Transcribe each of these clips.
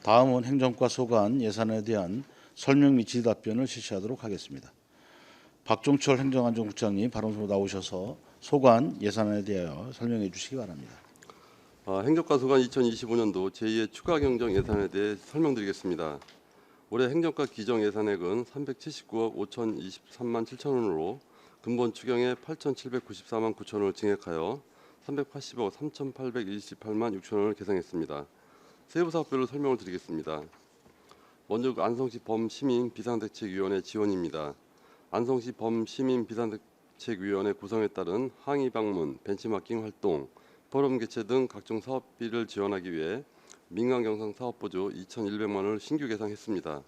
다음은 행정과 소관 예산에 대한 설명 및 질의답변을 실시하도록 하겠습니다. 박종철 행정안전국장님 발언으로 나오셔서 소관 예산에 대하여 설명해 주시기 바랍니다. 행정과 소관 2025년도 제2의 추가 경정 예산에 대해 설명드리겠습니다. 올해 행정과 기정 예산액은 379억 5,023만 7천 원으로 근본 추경에 8,794만 9천 원을 증액하여 380억 3,828만 6천 원을 계상했습니다. 세부 사업별로 설명을 드리겠습니다. 먼저 안성시 범시민 비상대책위원회 지원입니다. 안성시 범시민 비상대책위원회 구성에 따른 항의 방문, 벤치마킹 활동, 포럼 개최 등 각종 사업비를 지원하기 위해 민간경상 사업보조 2,100만 원을 신규 계상했습니다.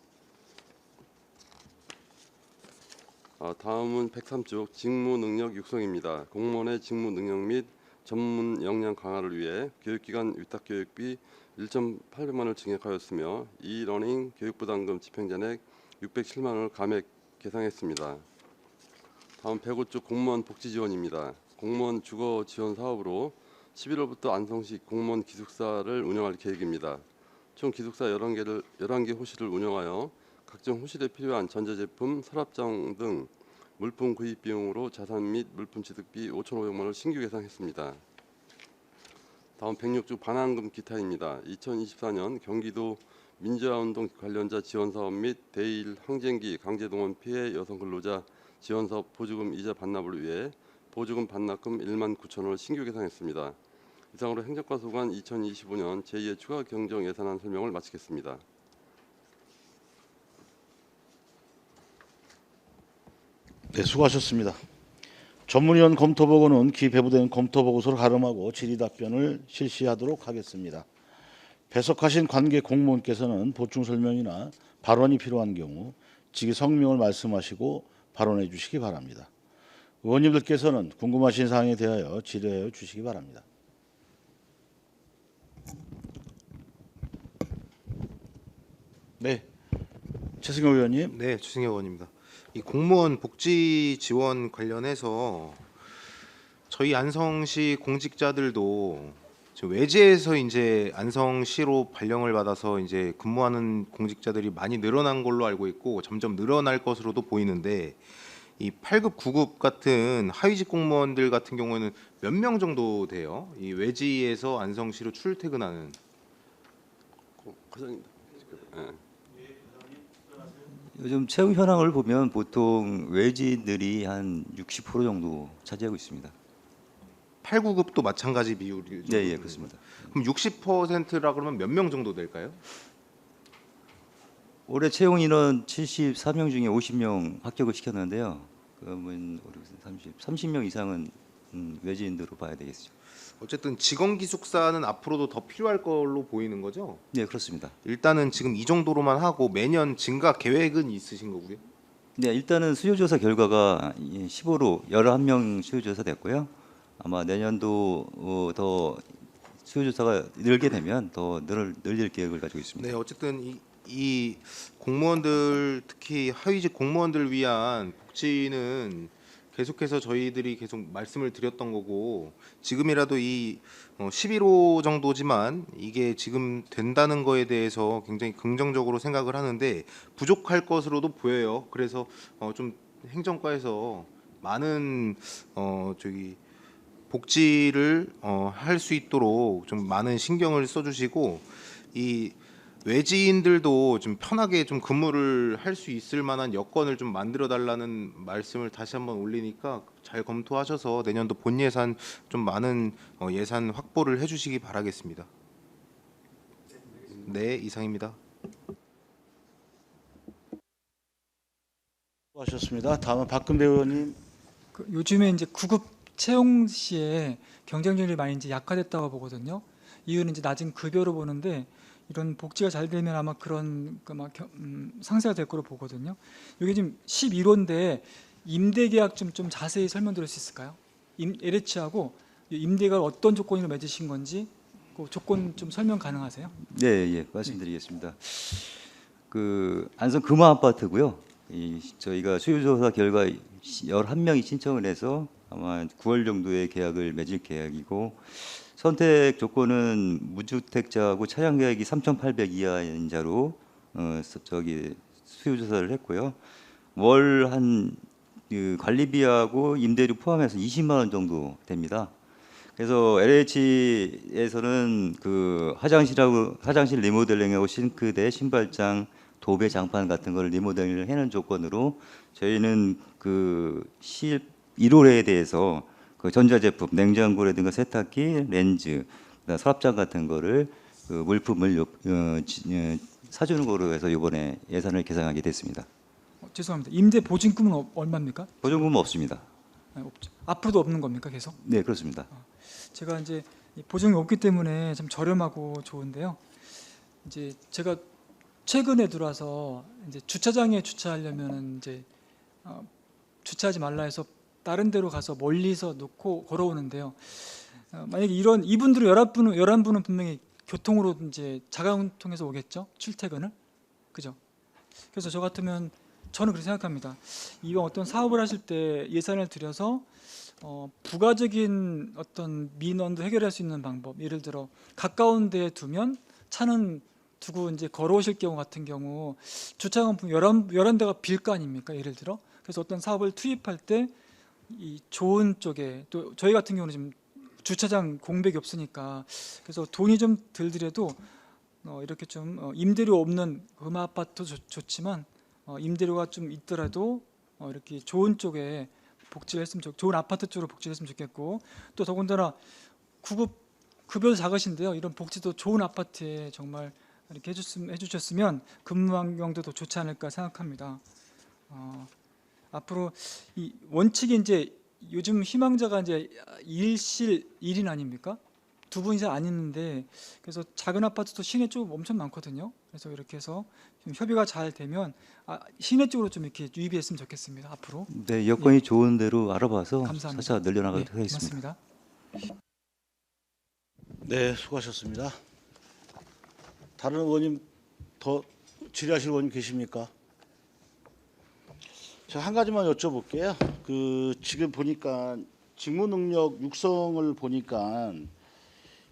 다음은 103쪽 직무능력 육성입니다. 공무원의 직무능력 및 전문 역량 강화를 위해 교육기관 위탁교육비 1,800만 원을 증액하였으며 이러닝 교육부담금 집행잔액 607만 원을 감액 계상했습니다. 다음 105쪽 공무원 복지 지원입니다. 공무원 주거 지원 사업으로 11월부터 안성시 공무원 기숙사를 운영할 계획입니다. 총 기숙사 11개 호실을 운영하여 각종 호실에 필요한 전자제품, 서랍장 등 물품 구입 비용으로 자산 및 물품 취득비 5,500만 원을 신규 계상했습니다. 다음 106조 반환금 기타입니다. 2024년 경기도 민주화운동 관련자 지원사업 및 대일 항쟁기 강제동원 피해 여성 근로자 지원사업 보조금 이자 반납을 위해 보조금 반납금 1만 9천 원을 신규 계상했습니다. 이상으로 행정과 소관 2025년 제2의 추가 경정 예산안 설명을 마치겠습니다. 네, 수고하셨습니다. 전문위원 검토보고는 기배부된 검토보고서를 가름하고 질의답변을 실시하도록 하겠습니다. 배석하신 관계 공무원께서는 보충 설명이나 발언이 필요한 경우 직위 성명을 말씀하시고 발언해 주시기 바랍니다. 의원님들께서는 궁금하신 사항에 대하여 질의해 주시기 바랍니다. 네, 최승용 의원님. 네, 주승혁 의원입니다. 이 공무원 복지 지원 관련해서 저희 안성시 공직자들도 지금 외지에서 이제 안성시로 발령을 받아서 이제 근무하는 공직자들이 많이 늘어난 걸로 알고 있고 점점 늘어날 것으로도 보이는데 이 8급, 9급 같은 하위직 공무원들 같은 경우에는 몇 명 정도 돼요? 이 외지에서 안성시로 출퇴근하는. 과장님. 네. 요즘 채용 현황을 보면 보통 외지인들이 한 60% 정도 차지하고 있습니다. 8, 9급도 마찬가지 비율이. 네, 예, 그렇습니다. 그럼 60%라 그러면 몇 명 정도 될까요? 올해 채용 인원 74명 중에 50명 합격을 시켰는데요. 그러면 30명 이상은 외지인들로 봐야 되겠죠. 어쨌든 직원 기숙사는 앞으로도 더 필요할 걸로 보이는 거죠? 네, 그렇습니다. 일단은 지금 이 정도로만 하고 매년 증가 계획은 있으신 거고요? 네, 일단은 수요조사 결과가 15로 11명 수요조사 됐고요. 아마 내년도 더 수요조사가 늘게 되면 더 늘릴 계획을 가지고 있습니다. 네, 어쨌든 이 공무원들 특히 하위직 공무원들 위한 복지는 계속해서 저희들이 계속 말씀을 드렸던 거고 지금이라도 이 11호 정도지만 이게 지금 된다는 거에 대해서 굉장히 긍정적으로 생각을 하는데 부족할 것으로도 보여요. 그래서 좀 행정과에서 많은 복지를 할 수 있도록 좀 많은 신경을 써주시고 이 외지인들도 좀 편하게 좀 근무를 할 수 있을 만한 여건을 좀 만들어 달라는 말씀을 다시 한번 올리니까 잘 검토하셔서 내년도 본 예산 좀 많은 예산 확보를 해주시기 바라겠습니다. 네, 이상입니다. 수고하셨습니다. 다음은 박근배 의원님. 요즘에 이제 9급 채용 시에 경쟁률이 많이 이제 약화됐다고 보거든요. 이유는 이제 낮은 급여로 보는데 이런 복지가 잘 되면 아마 그런 상쇄가 될 거로 보거든요. 이게 지금 11호인데 임대 계약 좀 자세히 설명드릴 수 있을까요? LH하고 임대가 어떤 조건으로 맺으신 건지 그 조건 좀 설명 가능하세요? 네, 예, 말씀드리겠습니다. 그 안성 금화 아파트고요. 저희가 수요조사 결과 11명이 신청을 해서 아마 9월 정도에 계약을 맺을 계약이고 선택 조건은 무주택자하고 차량 가액이 3,800 이하인 자로 수요 조사를 했고요. 월 한 그 관리비하고 임대료 포함해서 20만 원 정도 됩니다. 그래서 LH에서는 그 화장실 리모델링하고 싱크대, 신발장, 도배 장판 같은 걸 리모델링을 해놓은 조건으로 저희는 그 1월에 대해서 그 전자제품, 냉장고라든가 세탁기, 렌즈, 그다음 서랍장 같은 거를 그 물품을 사주는 거로 해서 이번에 예산을 계산하게 됐습니다. 죄송합니다. 임대 보증금은 얼마입니까? 보증금은 없습니다. 아니, 없죠. 앞으로도 없는 겁니까 계속? 네, 그렇습니다. 제가 이제 이 보증이 없기 때문에 좀 저렴하고 좋은데요. 이제 제가 최근에 들어와서 이제 주차장에 주차하려면 이제 주차하지 말라 해서 다른 데로 가서 멀리서 놓고 걸어오는데요. 만약에 이분들은 11분은 분명히 교통으로 이제 자가운통해서 오겠죠. 출퇴근을. 그죠? 그래서 저 같으면 저는 그렇게 생각합니다. 이왕 어떤 사업을 하실 때 예산을 들여서 부가적인 어떤 민원도 해결할 수 있는 방법, 예를 들어 가까운 데에 두면 차는 두고 이제 걸어오실 경우 같은 경우 주차장 11대가 빌 거 아닙니까? 예를 들어. 그래서 어떤 사업을 투입할 때 이 좋은 쪽에, 또 저희 같은 경우는 지금 주차장 공백이 없으니까 그래서 돈이 좀 덜 들여도 이렇게 좀 임대료 없는 음아 아파트도 좋지만 임대료가 좀 있더라도 이렇게 좋은 쪽에 복지를 했으면 좋은 아파트 쪽으로 복지를 했으면 좋겠고, 또 더군다나 급여도 작으신데요. 이런 복지도 좋은 아파트에 정말 이렇게 해주셨으면 근무 환경도 더 좋지 않을까 생각합니다. 앞으로 이 원칙이 이제 요즘 희망자가 이제 1인 아닙니까? 두 분 이상 안 있는데, 그래서 작은 아파트도 시내 쪽 엄청 많거든요. 그래서 이렇게 해서 좀 협의가 잘 되면 시내 쪽으로 좀 이렇게 유입했으면 좋겠습니다. 앞으로. 네, 여건이 좋은 대로 알아봐서 감사합니다. 차차 늘려나가도록 네, 하겠습니다. 고맙습니다. 네, 수고하셨습니다. 다른 의원님 더 질의하실 의원님 계십니까? 제가 한 가지만 여쭤볼게요. 그 지금 보니까 직무 능력 육성을 보니까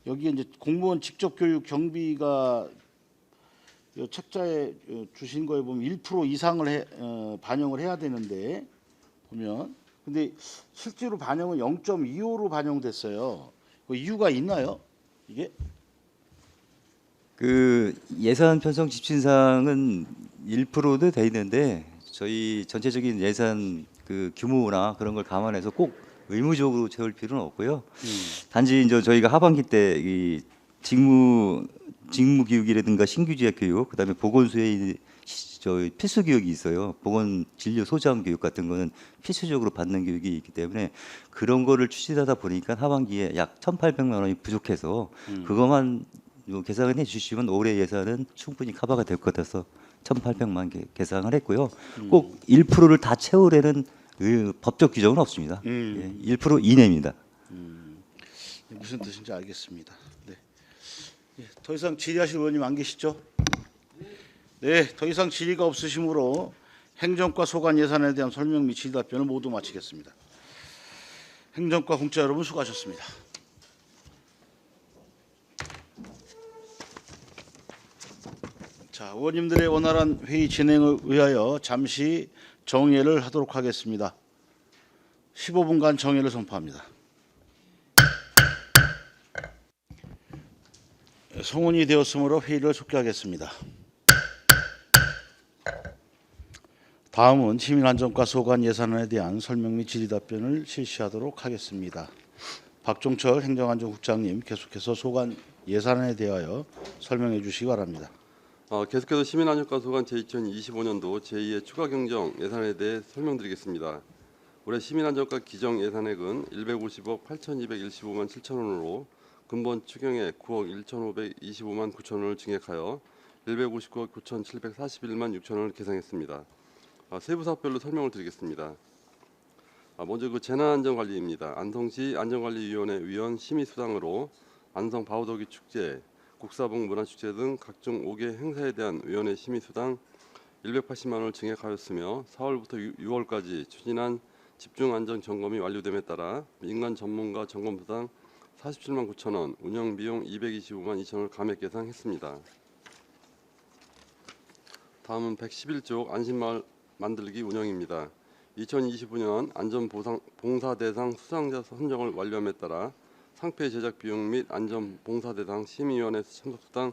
여기에 이제 공무원 직접 교육 경비가 이 책자에 주신 거에 보면 1% 이상을 반영을 해야 되는데 보면, 근데 실제로 반영은 0.25로 반영됐어요. 그 이유가 있나요? 이게? 그 예산 편성 집신상은 1%도 돼 있는데 저희 전체적인 예산 그 규모나 그런 걸 감안해서 꼭 의무적으로 채울 필요는 없고요. 단지 이제 저희가 하반기 때 이 직무 교육이라든가 신규지역 교육, 그다음에 보건소에 저 필수 교육이 있어요. 보건 진료 소장 교육 같은 거는 필수적으로 받는 교육이 있기 때문에 그런 거를 추진하다 보니까 하반기에 약 1,800만 원이 부족해서 그것만 계산을 해주시면 올해 예산은 충분히 커버가 될 것 같아서 1,800만 개 계산을 했고요. 꼭 1%를 다 채우려는 법적 규정은 없습니다. 1% 이내입니다. 무슨 뜻인지 알겠습니다. 네. 예, 더 이상 질의하실 의원님 안 계시죠? 네, 더 이상 질의가 없으시므로 행정과 소관 예산에 대한 설명 및 질의 답변을 모두 마치겠습니다. 행정과 공자 여러분 수고하셨습니다. 자, 의원님들의 원활한 회의 진행을 위하여 잠시 정회를 하도록 하겠습니다. 15분간 정회를 선포합니다. 성원이 되었으므로 회의를 속기하겠습니다. 다음은 시민안전과 소관 예산안에 대한 설명 및 질의 답변을 실시하도록 하겠습니다. 박종철 행정안전국장님 계속해서 소관 예산안에 대하여 설명해 주시기 바랍니다. 계속해서 시민안전과 소관 제2025년도 제2의 추가 경정 예산에 대해 설명드리겠습니다. 올해 시민안전과 기정 예산액은 150억 8,215만 7천 원으로 근본 추경액 9억 1,525만 9천 원을 증액하여 159억 9,741만 6천 원을 계상했습니다. 세부 사업별로 설명을 드리겠습니다. 먼저 그 재난안전관리입니다. 안성시 안전관리위원회 위원 심의수당으로 안성 바우더기 축제, 국사봉 문화축제 등 각종 5개 행사에 대한 위원회 심의수당 180만 원을 증액하였으며 4월부터 6월까지 추진한 집중안전 점검이 완료됨에 따라 민간 전문가 점검수당 47만 9천 원, 운영 비용 225만 2천 원을 감액 계상했습니다. 다음은 111쪽 안심마을 만들기 운영입니다. 2025년 안전봉사대상 수상자 선정을 완료함에 따라 상패 제작 비용 및 안전봉사대상 심의위원회 참석수당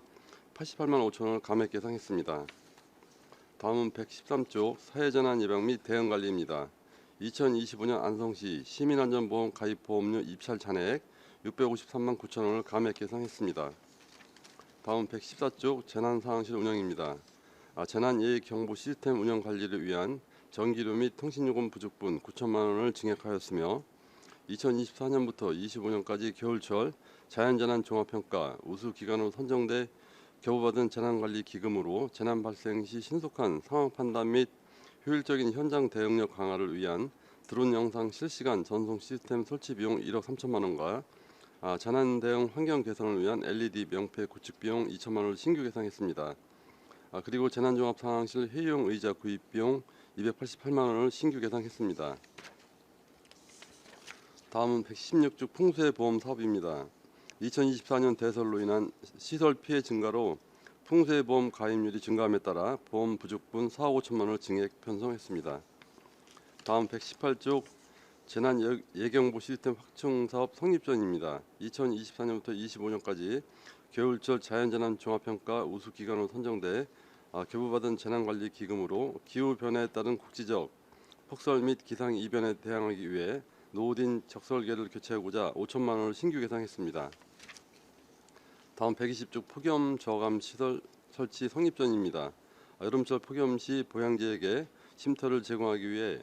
88만 5천 원을 감액 계상했습니다. 다음은 113쪽 사회재난 예방 및 대응 관리입니다. 2025년 안성시 시민안전보험 가입보험료 입찰 잔액 653만 9천 원을 감액 계상했습니다. 다음 114쪽 재난상황실 운영입니다. 재난예익경보 시스템 운영 관리를 위한 전기료 및 통신요금 부족분 9천만 원을 증액하였으며 2024년부터 25년까지 겨울철 자연재난 종합평가 우수기관으로 선정돼 교부받은 재난관리 기금으로 재난 발생 시 신속한 상황 판단 및 효율적인 현장 대응력 강화를 위한 드론 영상 실시간 전송 시스템 설치 비용 1억 3천만 원과 재난 대응 환경 개선을 위한 LED 명패 구축 비용 2천만 원을 신규 계상했습니다. 그리고 재난종합상황실 회의용 의자 구입 비용 288만 원을 신규 계상했습니다. 다음은 116쪽 풍수해보험 사업입니다. 2024년 대설로 인한 시설 피해 증가로 풍수해보험 가입률이 증가함에 따라 보험 부족분 4억 5천만 원을 증액 편성했습니다. 다음 118쪽 재난예경보 시스템 확충 사업 성립전입니다. 2024년부터 25년까지 겨울철 자연재난 종합평가 우수기관으로 선정돼 교부받은 재난관리 기금으로 기후변화에 따른 국지적 폭설 및 기상 이변에 대응하기 위해 노후된 적설계를 교체하고자 5천만 원을 신규 계상했습니다. 다음 120쪽 폭염 저감 시설 설치 성립전입니다. 여름철 폭염 시 보양지에게 쉼터를 제공하기 위해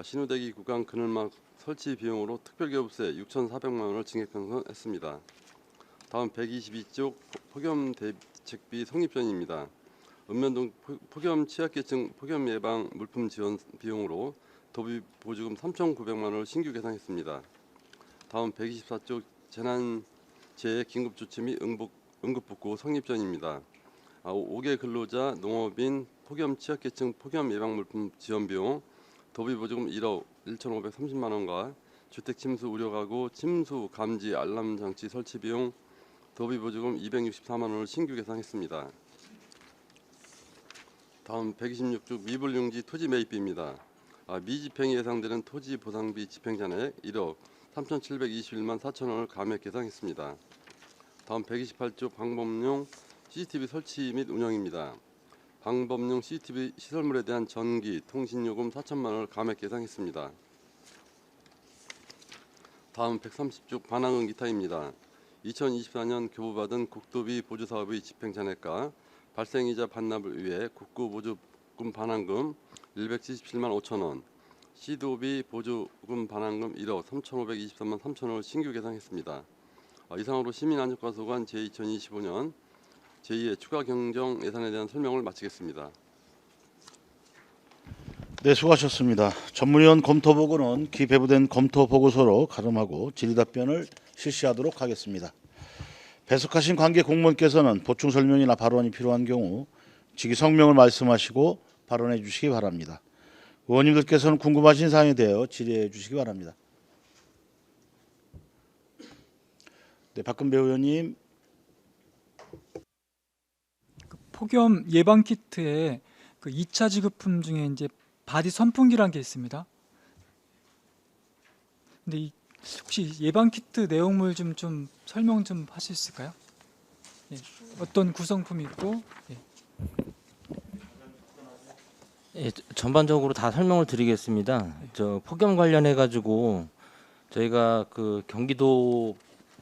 신우대기 구간 그늘막 설치 비용으로 특별교부세 6,400만 원을 증액 편성했습니다. 다음 122쪽 폭염 대책비 성립전입니다. 읍면동 폭염 취약계층 폭염 예방 물품 지원 비용으로 도비 보조금 3,900만 원을 신규 계상했습니다. 다음 124쪽 재난재해 긴급조치 및 응급복구 성립전입니다. 5개 근로자 농업인 폭염 취약계층 폭염 예방 물품 지원 비용 도비 보조금 1억 1,530만 원과 주택 침수 우려가구 침수 감지 알람 장치 설치 비용 도비 보조금 264만 원을 신규 계상했습니다. 다음 126쪽 미불용지 토지 매입비입니다. 미집행이 예상되는 토지 보상비 집행 잔액 1억 3,721만 4천 원을 감액 계상했습니다. 다음 128쪽 방범용 CCTV 설치 및 운영입니다. 방범용 CCTV 시설물에 대한 전기, 통신요금 4천만 원을 감액 계상했습니다. 다음 130쪽 반항은 기타입니다. 2024년 교부받은 국도비 보조사업의 집행 잔액과 발생이자 반납을 위해 국고보조금 반환금 177만 5천 원, 시도비 보조금 반환금 1억 3,523만 3천 원을 신규 계상했습니다. 이상으로 시민안전과소관 제2025년 제2의 추가 경정 예산에 대한 설명을 마치겠습니다. 네, 수고하셨습니다. 전문위원 검토 보고는 기배부된 검토 보고서로 가름하고 질의답변을 실시하도록 하겠습니다. 배석하신 관계 공무원께서는 보충 설명이나 발언이 필요한 경우 직위 성명을 말씀하시고 발언해 주시기 바랍니다. 의원님들께서는 궁금하신 사항에 대하여 질의해 주시기 바랍니다. 네, 박근배 의원님. 폭염 예방 키트에 그 2차 지급품 중에 이제 바디 선풍기라는 게 있습니다. 근데 혹시 예방 키트 내용물 좀 설명 좀 하실 수 있을까요? 예, 어떤 구성품이 있고 예, 전반적으로 다 설명을 드리겠습니다. 저 폭염 관련해 가지고 저희가 그 경기도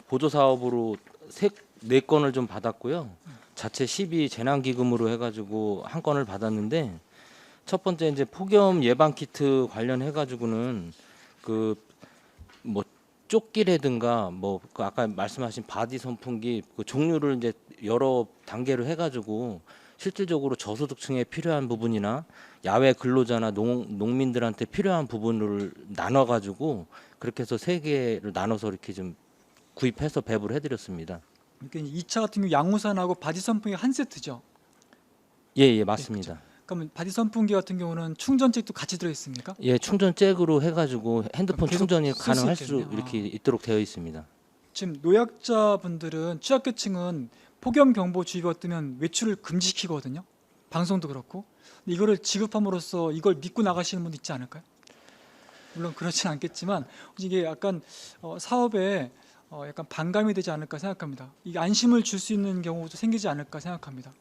보조 사업으로 4건을 좀 받았고요. 자체 12 재난 기금으로 해 가지고 한 건을 받았는데 첫 번째 이제 폭염 예방 키트 관련해 가지고는 그 뭐 조끼라든가 뭐 그 아까 말씀하신 바디 선풍기 그 종류를 이제 여러 단계로 해 가지고 실질적으로 저소득층에 필요한 부분이나 야외 근로자나 농민들한테 필요한 부분을 나눠 가지고 그렇게 해서 3개를 나눠서 이렇게 좀 구입해서 배부를 해드렸습니다. 그러니까 2차 같은 경우 양우산하고 바디 선풍기 한 세트죠. 예, 맞습니다. 그러면 바디 선풍기 같은 경우는 충전잭도 같이 들어 있습니까? 예, 충전 잭으로 해가지고 핸드폰 계속 충전이 쓸수 가능할 수 있겠네요. 이렇게 있도록 되어 있습니다. 지금 노약자분들은 취약계층은 폭염경보주의보가 뜨면 외출을 금지시키거든요. 방송도 그렇고. 근데 이거를 지급함으로써 이걸 믿고 나가시는 분도 있지 않을까요? 물론 그렇진 않겠지만 이게 약간 사업에 약간 반감이 되지 않을까 생각합니다. 이게 안심을 줄 수 있는 경우도 생기지 않을까 생각합니다.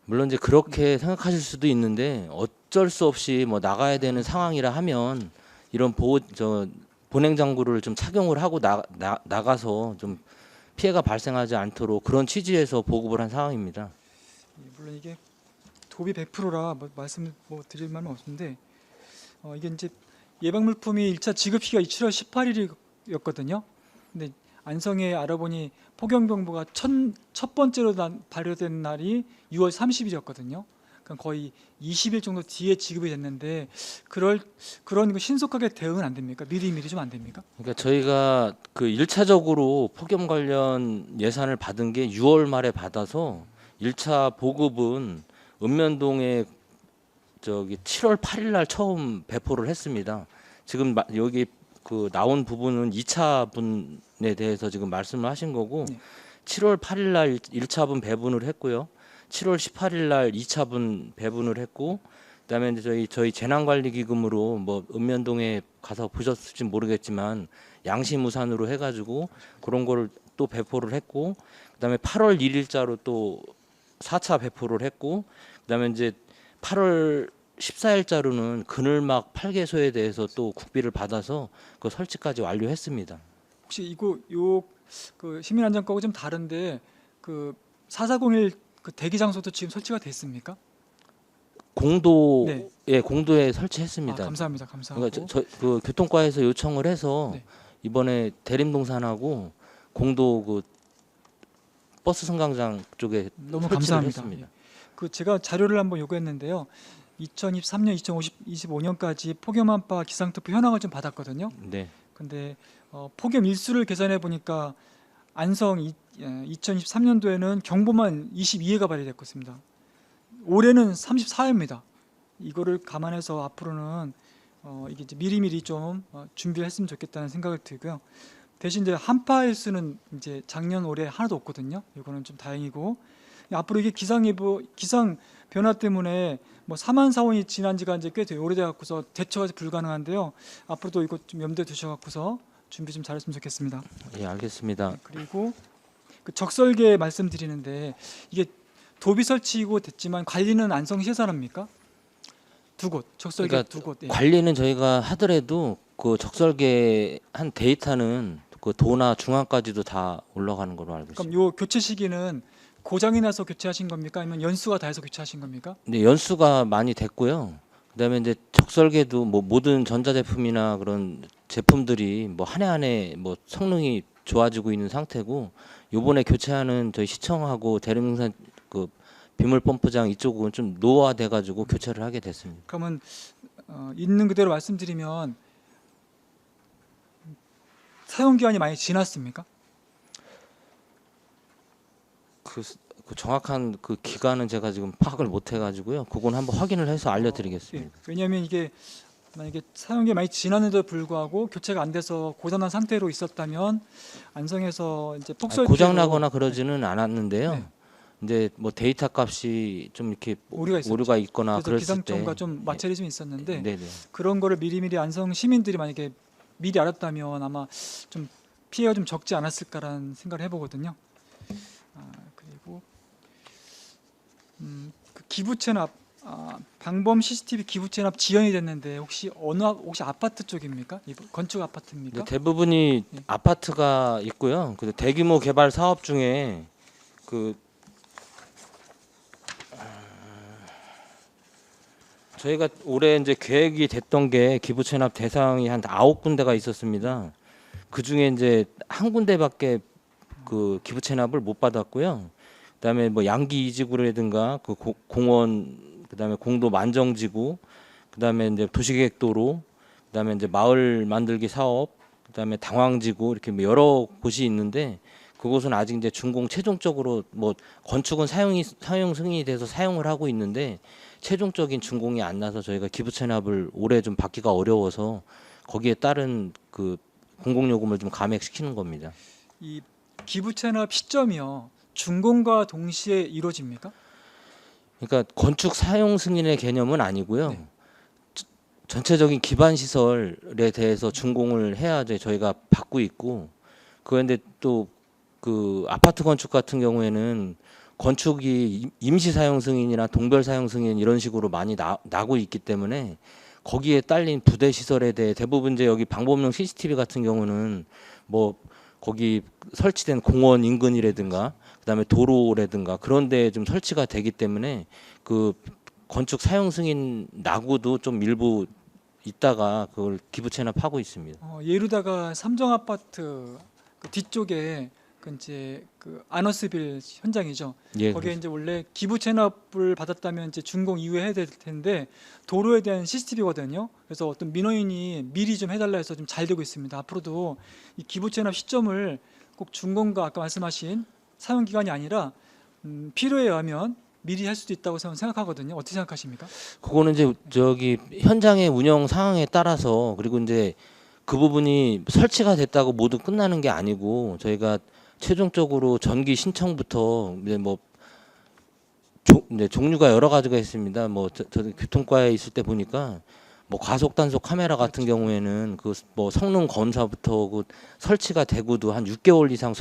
물론 이제 그렇게 생각하실 수도 있는데 어쩔 수 없이 뭐 나가야 되는 상황이라 하면 이런 보냉 장구를 좀 착용을 하고 나가서 좀 피해가 발생하지 않도록 그런 취지에서 보급을 한 상황입니다. 물론 이게 도비 100%라 말씀 드릴 말은 없는데 이게 이제 예방 물품이 1차 지급 시기가 7월 18일이었거든요. 근데 안성에 알아보니 폭염경보가 첫 번째로 발효된 날이 6월 30일이었거든요. 그러니까 거의 20일 정도 뒤에 지급이 됐는데 그런 거 신속하게 대응은 안 됩니까? 미리 좀 안 됩니까? 그러니까 저희가 그 1차적으로 폭염 관련 예산을 받은 게 6월 말에 받아서 1차 보급은 읍면동에 7월 8일 날 처음 배포를 했습니다. 지금 여기 그 나온 부분은 2차 분에 대해서 지금 말씀을 하신 거고 네. 7월 8일 날 1차분 배분을 했고요. 7월 18일 날 2차분 배분을 했고 그다음에 이제 저희 재난관리기금으로 뭐 읍면동에 가서 보셨을지 모르겠지만 양시무산으로 해가지고 그런 거를 또 배포를 했고 그다음에 8월 1일자로 또 4차 배포를 했고 그다음에 이제 8월 14일자로는 그늘막 8개소에 대해서 또 국비를 받아서 그 설치까지 완료했습니다. 혹시 그 시민안전과하고 좀 다른데 그 4401 그 대기 장소도 지금 설치가 됐습니까? 공도에 네. 공도에 설치했습니다. 감사합니다. 감사하고. 그러니까 그 교통과에서 요청을 해서 네. 이번에 대림동산하고 공도 그 버스 승강장 쪽에 너무 설치를 감사합니다. 했습니다. 그 제가 자료를 한번 요구했는데요. 2023년, 2025년까지 폭염 한파 기상특보 현황을 좀 받았거든요. 네. 근데 폭염 일수를 계산해 보니까 안성 2023년도에는 경보만 22회가 발휘됐고 있습니다. 올해는 34회입니다. 이거를 감안해서 앞으로는 이게 이제 미리미리 좀 준비를 했으면 좋겠다는 생각을 들고요. 대신 이제 한파 일수는 이제 작년 올해 하나도 없거든요. 이거는 좀 다행이고 앞으로 이게 기상 변화 때문에 뭐 4만 사원이 지난 지가 이제 꽤 오래돼 갖고서 대처가 불가능한데요. 앞으로도 이거 좀 염두에 두셔 갖고서 준비 좀 잘했으면 좋겠습니다. 예, 알겠습니다. 그리고 그 적설계 말씀드리는데 이게 도비 설치고 됐지만 관리는 안성시에서 합니까? 두 곳, 적설계 그러니까 두 곳. 예. 관리는 저희가 하더라도 그 적설계 한 데이터는 그 도나 중앙까지도 다 올라가는 걸로 알고 그럼 있습니다. 요 교체 시기는 고장이 나서 교체하신 겁니까? 아니면 연수가 다해서 교체하신 겁니까? 근데 연수가 많이 됐고요. 그다음에 이제 적설계도 뭐 모든 전자제품이나 그런 제품들이 뭐 한 해 한 해 뭐 성능이 좋아지고 있는 상태고 요번에 교체하는 저희 시청하고 대림동산 그 비물 펌프장 이쪽은 좀 노화돼 가지고 교체를 하게 됐습니다. 그러면 있는 그대로 말씀드리면 사용 기간이 많이 지났습니까? 그 정확한 그 기간은 제가 지금 파악을 못 해가지고요. 그건 한번 확인을 해서 알려드리겠습니다. 예. 왜냐하면 이게 만약에 사용이 많이 지났는데도 불구하고 교체가 안 돼서 고장난 상태로 있었다면 안성에서 이제 폭설 고장 나거나 그러지는 않았는데요. 네. 이제 뭐 데이터 값이 좀 이렇게 오류가 있었죠. 오류가 있거나 그래서 그랬을 때, 기상청과 좀 마찰이 좀 있었는데 네네. 그런 거를 미리미리 안성 시민들이 만약에 미리 알았다면 아마 좀 피해가 좀 적지 않았을까라는 생각을 해보거든요. 그리고 그 기부 체납 방범 CCTV 기부 체납 지연이 됐는데 혹시 혹시 아파트 쪽입니까? 건축 아파트입니까? 네, 대부분이 네. 아파트가 있고요. 그 대규모 개발 사업 중에 그 저희가 올해 이제 계획이 됐던 게 기부 체납 대상이 한 9군데가 있었습니다. 그 중에 이제 한 군데밖에 그 기부 체납을 못 받았고요. 그다음에 뭐 양기 이지구라든가 그 공원, 그다음에 공도 만정지구, 그다음에 이제 도시계획도로, 그다음에 이제 마을 만들기 사업, 그다음에 당황지구 이렇게 뭐 여러 곳이 있는데 그곳은 아직 이제 준공 최종적으로 뭐 건축은 사용 승인이 돼서 사용을 하고 있는데 최종적인 준공이 안 나서 저희가 기부 체납을 올해 좀 받기가 어려워서 거기에 따른 그 공공요금을 좀 감액시키는 겁니다. 이 기부 체납 시점이요 준공과 동시에 이루어집니까? 그러니까 건축 사용 승인의 개념은 아니고요. 네. 전체적인 기반 시설에 대해서 준공을 해야 이제 저희가 받고 있고, 그런데 또 그 아파트 건축 같은 경우에는 건축이 임시 사용 승인이나 동별 사용 승인 이런 식으로 많이 나고 있기 때문에 거기에 딸린 부대 시설에 대해 대부분 이제 여기 방범용 CCTV 같은 경우는 뭐 거기 설치된 공원 인근이라든가 그다음에 도로라든가 그런 데에 좀 설치가 되기 때문에 그 건축 사용 승인 나고도 좀 일부 있다가 그걸 기부 체납하고 있습니다. 예루다가 삼정 아파트 그 뒤쪽에 그 이제 그 아너스빌 현장이죠. 예, 거기에 이제 원래 기부 체납을 받았다면 이제 준공 이후에 해야 될 텐데 도로에 대한 CCTV거든요. 그래서 어떤 민원인이 미리 좀 해달라 해서 좀 잘 되고 있습니다. 앞으로도 이 기부 체납 시점을 꼭 준공과 아까 말씀하신 사용 기간이 아니라 필요에 의하면 미리 할 수도 있다고 저는 생각하거든요. 어떻게 생각하십니까? 그거는 이제 저기 현장의 운영 상황에 따라서, 그리고 이제 그 부분이 설치가 됐다고 모두 끝나는 게 아니고 저희가 최종적으로 전기 신청부터 이제 뭐 이제 종류가 여러 가지가 있습니다. 뭐 저도 교통과에 있을 때 보니까 뭐 과속 단속 카메라 같은 경우에는 그 뭐 성능 검사부터 그 설치가 되고도 한 6개월 이상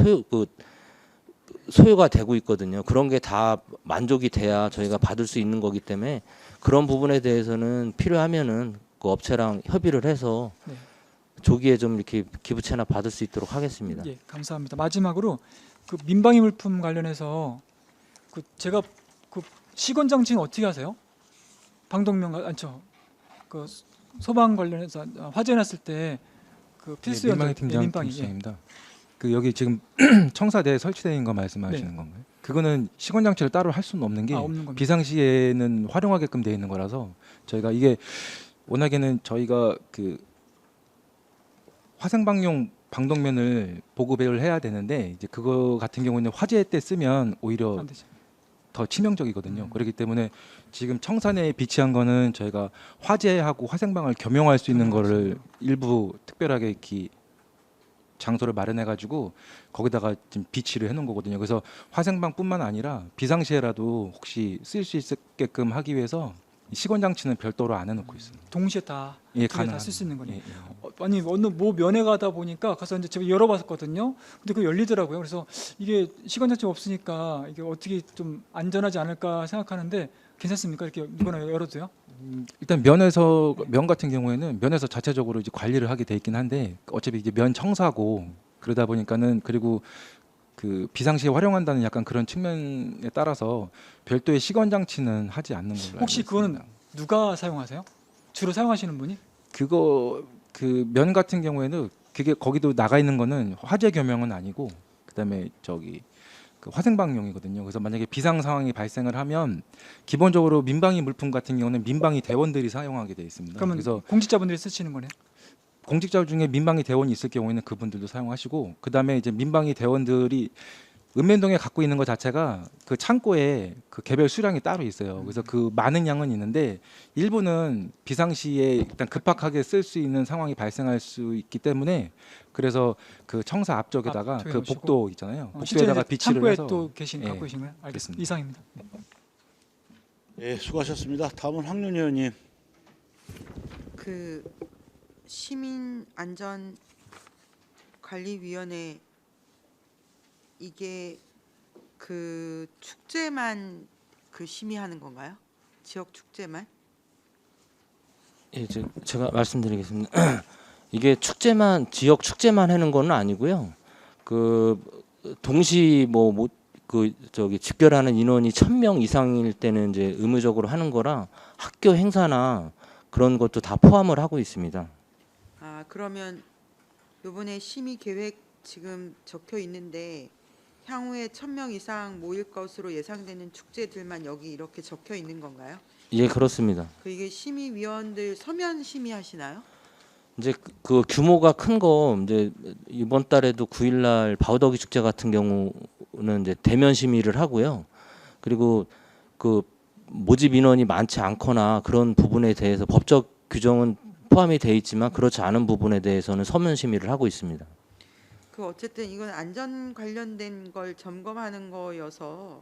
소요가 되고 있거든요. 그런 게 다 만족이 돼야 저희가 받을 수 있는 거기 때문에 그런 부분에 대해서는 필요하면은 그 업체랑 협의를 해서 네. 조기에 좀 이렇게 기부 체납 받을 수 있도록 하겠습니다. 예, 감사합니다. 마지막으로 그 민방위 물품 관련해서 그 제가 그 시건 장치는 어떻게 하세요? 방독면 아니죠. 그 소방 관련해서 화재 났을 때 그 필수 민방위 연료 팀장 민방위 김수장입니다. 그 여기 지금 청사대에 설치되어 있는 거 말씀하시는 네. 건가요? 그거는 시건 장치를 따로 할 수는 없는 게 없는 겁니다. 비상시에는 활용하게끔 되어 있는 거라서 저희가 이게 워낙에는 저희가 그 화생방용 방독면을 보급을 해야 되는데 이제 그거 같은 경우는 화재 때 쓰면 오히려 안 되죠. 더 치명적이거든요. 그렇기 때문에 지금 청산에 비치한 거는 저희가 화재하고 화생방을 겸용할 수 있는 거를 일부 특별하게 이렇게 장소를 마련해 가지고 거기다가 지금 비치를 해 놓은 거거든요. 그래서 화생방뿐만 아니라 비상시에라도 혹시 쓸 수 있게끔 하기 위해서 시건 장치는 별도로 안 해놓고 있습니다. 동시에 다 예, 다 쓸 수 있는 거네요. 예, 예. 아니 어느 뭐 면회 가다 보니까 가서 이제 제가 열어봤거든요. 근데 그 열리더라고요. 그래서 이게 시간 자체가 없으니까 이게 어떻게 좀 안전하지 않을까 생각하는데 괜찮습니까? 이렇게 누구나 열어도 돼요? 일단 면 같은 경우에는 면에서 자체적으로 이제 관리를 하게 돼 있긴 한데 어차피 이제 면 청사고 그러다 보니까는 그리고 그 비상시에 활용한다는 약간 그런 측면에 따라서 별도의 시건 장치는 하지 않는 걸로 혹시 알고 그거는 있습니다. 누가 사용하세요? 주로 사용하시는 분이? 그거 그 면 같은 경우에는 그게 거기도 나가 있는 거는 화재 겸용은 아니고 그다음에 저기 그 화생방용이거든요. 그래서 만약에 비상 상황이 발생을 하면 기본적으로 민방위 물품 같은 경우는 민방위 대원들이 사용하게 돼 있습니다. 그러면 그래서 공직자분들이 쓰시는 거네요. 공직자 중에 민방위 대원이 있을 경우에는 그분들도 사용하시고 그다음에 이제 민방위 대원들이 읍면동에 갖고 있는 것 자체가 그 창고에 그 개별 수량이 따로 있어요. 그래서 그 많은 양은 있는데 일부는 비상시에 일단 급박하게 쓸 수 있는 상황이 발생할 수 있기 때문에 그래서 그 청사 앞쪽에다가 앞쪽에 그 놓으시고. 복도 있잖아요. 실제 복도에다가 비치를 창고에 해서 또 계신 예, 갖고 계신 거예요? 알겠습니다. 그렇습니다. 이상입니다. 예, 수고하셨습니다. 다음은 황윤 의원님. 그 시민안전관리위원회 이게 그 축제만 그 심의하는 건가요? 지역 축제만? 예, 제가 말씀드리겠습니다. 이게 축제만 지역 축제만 하는 건 아니고요. 그 동시 그 저기 집결하는 인원이 1,000명 이상일 때는 이제 의무적으로 하는 거라 학교 행사나 그런 것도 다 포함을 하고 있습니다. 아 그러면 이번에 심의 계획 지금 적혀 있는데 향후에 1,000명 이상 모일 것으로 예상되는 축제들만 여기 이렇게 적혀 있는 건가요? 예, 그렇습니다. 그 이게 심의위원들 서면 심의하시나요? 이제 그 규모가 큰 거 이제 이번 달에도 9일 날 바우더기 축제 같은 경우는 이제 대면 심의를 하고요. 그리고 그 모집 인원이 많지 않거나 그런 부분에 대해서 법적 규정은 포함이 돼 있지만 그렇지 않은 부분에 대해서는 서면 심의를 하고 있습니다. 그 어쨌든 이건 안전 관련된 걸 점검하는 거여서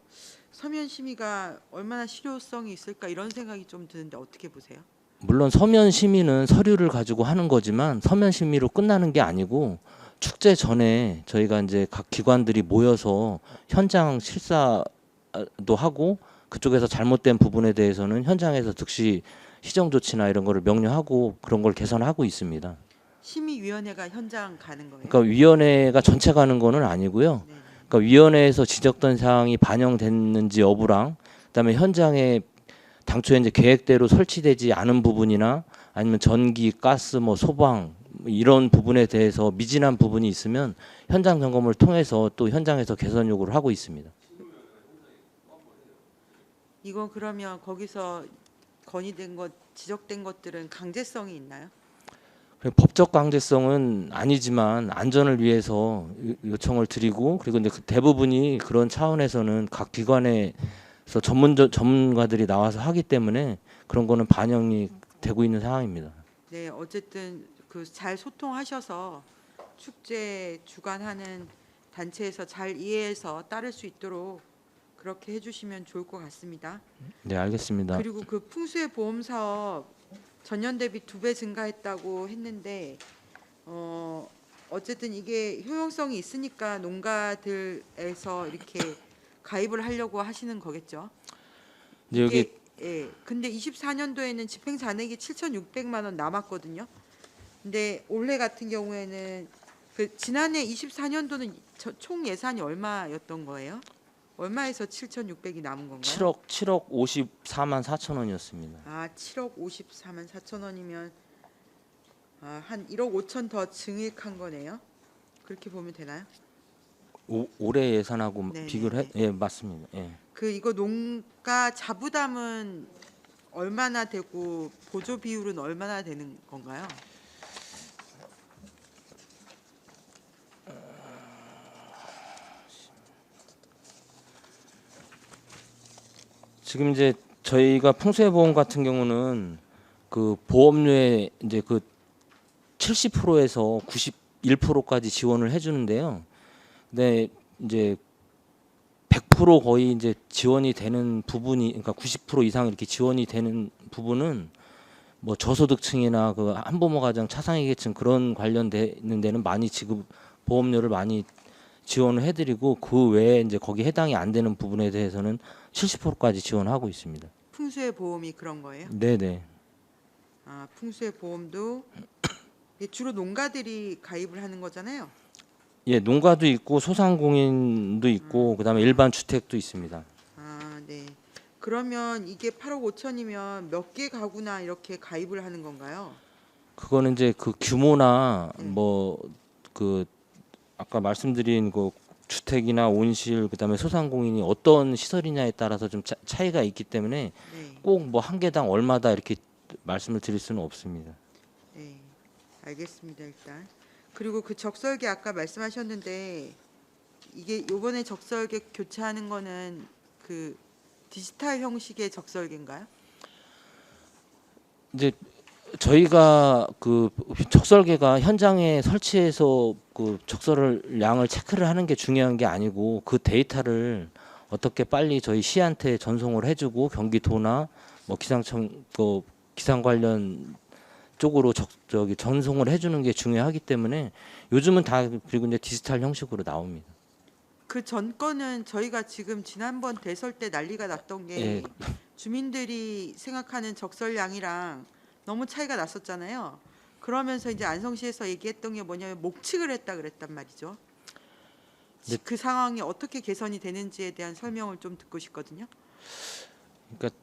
서면 심의가 얼마나 실효성이 있을까 이런 생각이 좀 드는데 어떻게 보세요? 물론 서면 심의는 서류를 가지고 하는 거지만 서면 심의로 끝나는 게 아니고 축제 전에 저희가 이제 각 기관들이 모여서 현장 실사도 하고 그쪽에서 잘못된 부분에 대해서는 현장에서 즉시 시정 조치나 이런 거를 명료하고 그런 걸 개선하고 있습니다. 심의위원회가 현장 가는 거예요? 그러니까 위원회가 전체 가는 거는 아니고요. 네. 그러니까 위원회에서 지적된 사항이 반영됐는지 여부랑 그다음에 현장에 당초에 이제 계획대로 설치되지 않은 부분이나 아니면 전기, 가스, 뭐 소방 이런 부분에 대해서 미진한 부분이 있으면 현장 점검을 통해서 또 현장에서 개선 요구를 하고 있습니다. 이건 그러면 거기서 건의된 것, 지적된 것들은 강제성이 있나요? 법적 강제성은 아니지만 안전을 위해서 요청을 드리고 그리고 이제 그 대부분이 그런 차원에서는 각 기관에서 전문가들이 나와서 하기 때문에 그런 거는 반영이 되고 있는 상황입니다. 네, 어쨌든 그 잘 소통하셔서 축제 주관하는 단체에서 잘 이해해서 따를 수 있도록 그렇게 해주시면 좋을 것 같습니다. 네, 알겠습니다. 그리고 그 풍수의 보험 사업 전년 대비 2배 증가했다고 했는데 어쨌든 이게 효용성이 있으니까 농가들에서 이렇게 가입을 하려고 하시는 거겠죠. 이제 여기 이게, 예. 근데 24년도에는 집행 잔액이 7,600만 원 남았거든요. 근데 올해 같은 경우에는 그 지난해 24년도는 총 예산이 얼마였던 거예요? 얼마에서 7,600이 남은 건가요? 7억 54만 4천 원이었습니다. 아, 7억 54만 4천 원이면 한 1억 5천 더 증액한 거네요. 그렇게 보면 되나요? 올해 예산하고 네, 비교를 네, 예, 맞습니다. 예. 그 이거 농가 자부담은 얼마나 되고 보조 비율은 얼마나 되는 건가요? 지금 이제 저희가 풍수의 보험 같은 경우는 그 보험료의 이제 그 70%에서 91%까지 지원을 해주는데요. 근데 이제 100% 거의 이제 지원이 되는 부분이 그러니까 90% 이상 이렇게 지원이 되는 부분은 뭐 저소득층이나 그 한부모 가정 차상위계층 그런 관련되는 데는 많이 지급 보험료를 많이 지원을 해드리고 그 외에 이제 거기 해당이 안 되는 부분에 대해서는 70%까지 지원하고 있습니다. 풍수의 보험이 그런 거예요? 네네. 아, 풍수의 보험도 이게 주로 농가들이 가입을 하는 거잖아요. 예, 농가도 있고 소상공인도 있고 그다음에 일반 주택도 있습니다. 아, 네. 그러면 이게 8억 5천이면 몇 개 가구나 이렇게 가입을 하는 건가요? 그거는 이제 그 규모나 네. 뭐 그 아까 말씀드린 그 주택이나 온실 그다음에 소상공인이 어떤 시설이냐에 따라서 좀 차이가 있기 때문에 네. 꼭 뭐 한 개당 얼마다 이렇게 말씀을 드릴 수는 없습니다. 네. 알겠습니다, 일단. 그리고 그 적설계 아까 말씀하셨는데 이게 요번에 적설계 교체하는 거는 그 디지털 형식의 적설계인가요? 이제 저희가 그 적설계가 현장에 설치해서 그 적설을 양을 체크를 하는 게 중요한 게 아니고 그 데이터를 어떻게 빨리 저희 시한테 전송을 해주고 경기도나 뭐 기상청 그 기상 관련 쪽으로 저기 전송을 해주는 게 중요하기 때문에 요즘은 다 그리고 이제 디지털 형식으로 나옵니다. 그 전 거는 저희가 지금 지난번 대설 때 난리가 났던 게 예. 주민들이 생각하는 적설량이랑 너무 차이가 났었잖아요. 그러면서 이제 안성시에서 얘기했던 게 뭐냐면 목측을 했다 그랬단 말이죠. 네. 그 상황이 어떻게 개선이 되는지에 대한 설명을 좀 듣고 싶거든요. 그러니까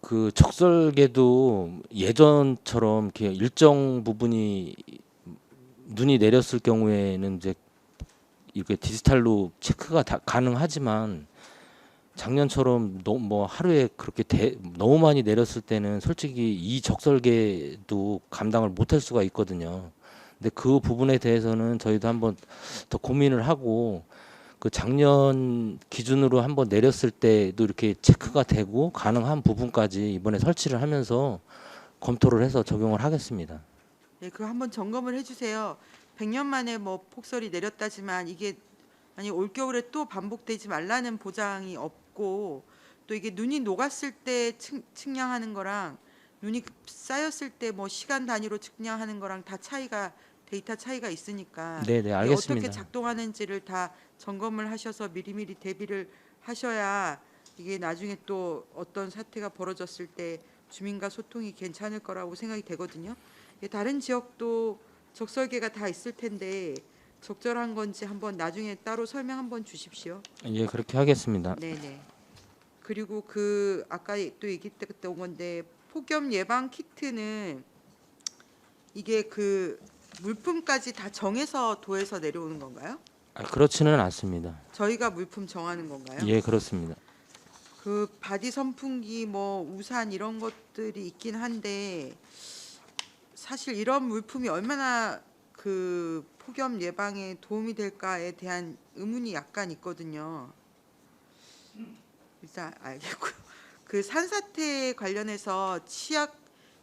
그 적설계도 예전처럼 이렇게 일정 부분이 눈이 내렸을 경우에는 이제 이렇게 디지털로 체크가 다 가능하지만 작년처럼 너무 뭐 하루에 그렇게 너무 많이 내렸을 때는 솔직히 이 적설계도 감당을 못할 수가 있거든요. 근데 그 부분에 대해서는 저희도 한번 더 고민을 하고 그 작년 기준으로 한번 내렸을 때도 이렇게 체크가 되고 가능한 부분까지 이번에 설치를 하면서 검토를 해서 적용을 하겠습니다. 네, 그거 한번 점검을 해주세요. 100년 만에 뭐 폭설이 내렸다지만 이게 아니 올겨울에 또 반복되지 말라는 보장이 없고 또 이게 눈이 녹았을 때 측량하는 거랑 눈이 쌓였을 때 뭐 시간 단위로 측량하는 거랑 다 데이터 차이가 있으니까 네, 이게 알겠습니다. 어떻게 작동하는지를 다 점검을 하셔서 미리미리 대비를 하셔야 이게 나중에 또 어떤 사태가 벌어졌을 때 주민과 소통이 괜찮을 거라고 생각이 되거든요. 다른 지역도 적설계가 다 있을 텐데 적절한 건지 한번 나중에 따로 설명 한번 주십시오. 예, 그렇게 하겠습니다. 네네. 그리고 아까 또 얘기했던 건데 폭염 예방 키트는 이게 물품까지 다 정해서 도에서 내려오는 건가요? 그렇지는 않습니다. 저희가 물품 정하는 건가요? 예, 그렇습니다. 바디 선풍기 뭐 우산 이런 것들이 있긴 한데 사실 이런 물품이 얼마나 폭염 예방에 도움이 될까에 대한 의문이 약간 있거든요. 일단 알겠고요. 산사태 관련해서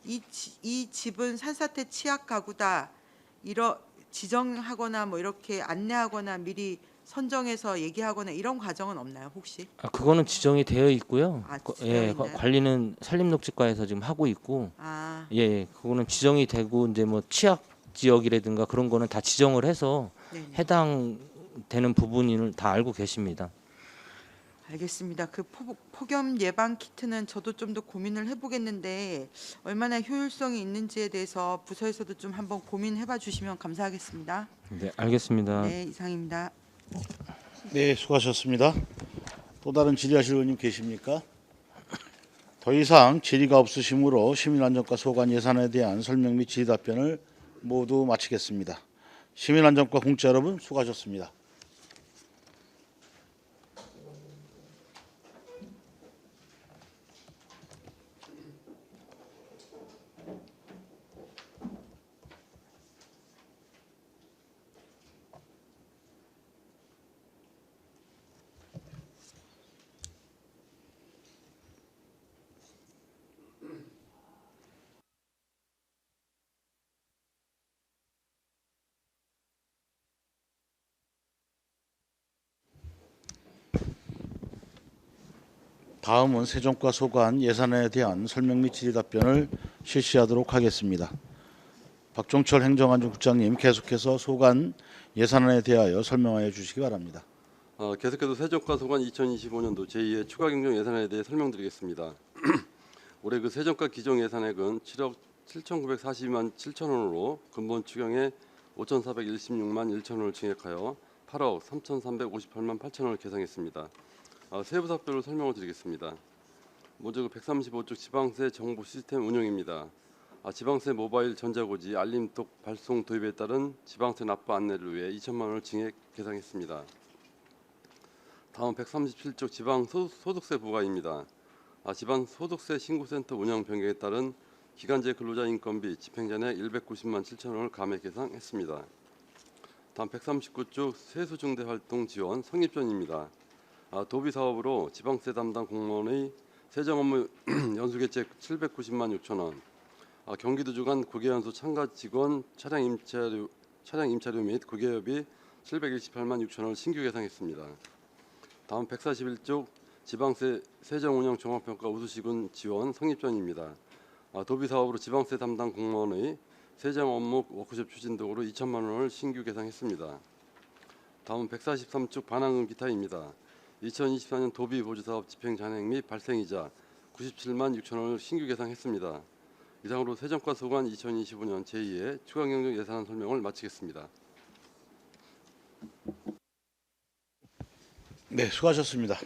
이 집은 산사태 취약 가구다 지정하거나 뭐 이렇게 안내하거나 미리 선정해서 얘기하거나 이런 과정은 없나요 혹시? 그거는 지정이 되어 있고요. 되어 예, 있나요? 관리는 산림녹지과에서 지금 하고 있고, 아, 예, 그거는 지정이 되고 이제 뭐 취약 지역이라든가 그런 거는 다 지정을 해서 네네. 해당되는 부분을 다 알고 계십니다. 알겠습니다. 폭염 예방 키트는 저도 좀 더 고민을 해보겠는데 얼마나 효율성이 있는지에 대해서 부서에서도 좀 한번 고민해봐 주시면 감사하겠습니다. 네, 알겠습니다. 네, 이상입니다. 네, 수고하셨습니다. 또 다른 질의하실 의원님 계십니까? 더 이상 질의가 없으시므로 시민안전과 소관 예산에 대한 설명 및 질의 답변을 모두 마치겠습니다. 시민안전과 공자 여러분 수고하셨습니다. 다음은 세정과 소관 예산에 대한 설명 및 질의 답변을 실시하도록 하겠습니다. 박종철 행정안전국장님 계속해서 소관 예산안에 대하여 설명하여 주시기 바랍니다. 계속해서 세정과 소관 2025년도 제2의 추가 경정 예산에 대해 설명드리겠습니다. 올해 세정과 기정 예산액은 7억 7,942만 7천 원으로 근본 추경에 5,416만 1천 원을 증액하여 8억 3,358만 8천 원을 계상했습니다. 세부 사표로 설명을 드리겠습니다. 먼저 135쪽 지방세 정보 시스템 운영입니다. 지방세 모바일 전자고지 알림톡 발송 도입에 따른 지방세 납부 안내를 위해 2천만 원을 증액 계상했습니다. 다음 137쪽 지방 소득세 부과입니다. 지방 소득세 신고센터 운영 변경에 따른 기간제 근로자 인건비 집행잔액 190만 7천 원을 감액 계상했습니다. 다음 139쪽 세수중대 활동 지원 성립전입니다. 도비 사업으로 지방세 담당 공무원의 세정 업무 연수계책 790만 6천 원, 경기도 주간 국외연수 참가 직원 차량 임차료 및 국외협의 728만 6천 원을 신규 계상했습니다. 다음 141쪽 지방세 세정 운영 종합평가 우수시군 지원 성립전입니다. 도비 사업으로 지방세 담당 공무원의 세정 업무 워크숍 추진 등으로 2천만 원을 신규 계상했습니다. 다음 143쪽 반환금 기타입니다. 2024년 도비 보조사업 집행 잔액 및 발생이자 97만 6천 원을 신규 계상했습니다. 이상으로 세정과 소관 2025년 제2의 추가 경정 예산 설명을 마치겠습니다. 네, 수고하셨습니다.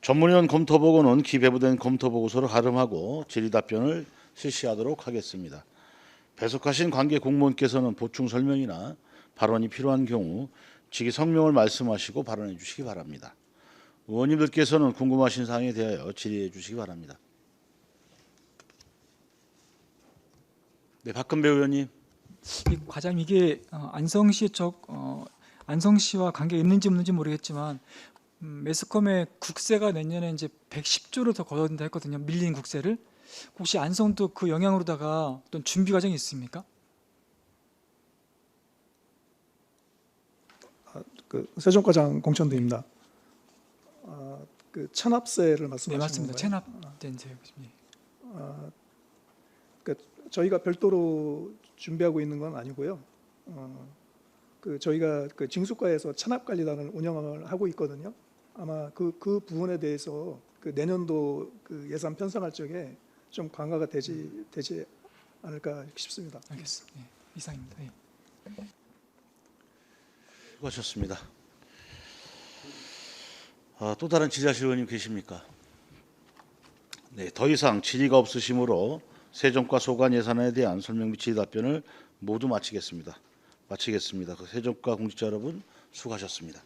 전문위원 검토보고는 기배부된 검토보고서를 가름하고 질의 답변을 실시하도록 하겠습니다. 배석하신 관계 공무원께서는 보충 설명이나 발언이 필요한 경우 직위 성명을 말씀하시고 발언해 주시기 바랍니다. 의원님들께서는 궁금하신 사항에 대하여 질의해 주시기 바랍니다. 네, 박근배 의원님. 과장 이게 안성시와 관계 있는지 없는지 모르겠지만 매스컴에 국세가 내년에 이제 110조를 더 걷어든다 했거든요. 밀린 국세를. 혹시 안성도 그 영향으로다가 어떤 준비 과정이 있습니까? 그 세종과장 공천도입니다. 그 체납세를 네, 말씀하시는 맞습니다. 건가요? 체납된 세금. 그 저희가 별도로 준비하고 있는 건 아니고요. 그 저희가 그 징수과에서 체납관리단을 운영을 하고 있거든요. 아마 그 부분에 대해서 그 내년도 그 예산 편성할 적에 좀 강화가 되지 않을까 싶습니다. 알겠습니다. 네, 이상입니다. 네. 수고하셨습니다. 또 다른 질의하실 의원님 계십니까? 네, 더 이상 질의가 없으시므로 세종과 소관 예산에 대한 설명 및 질의 답변을 모두 마치겠습니다. 그 세종과 공직자 여러분 수고하셨습니다.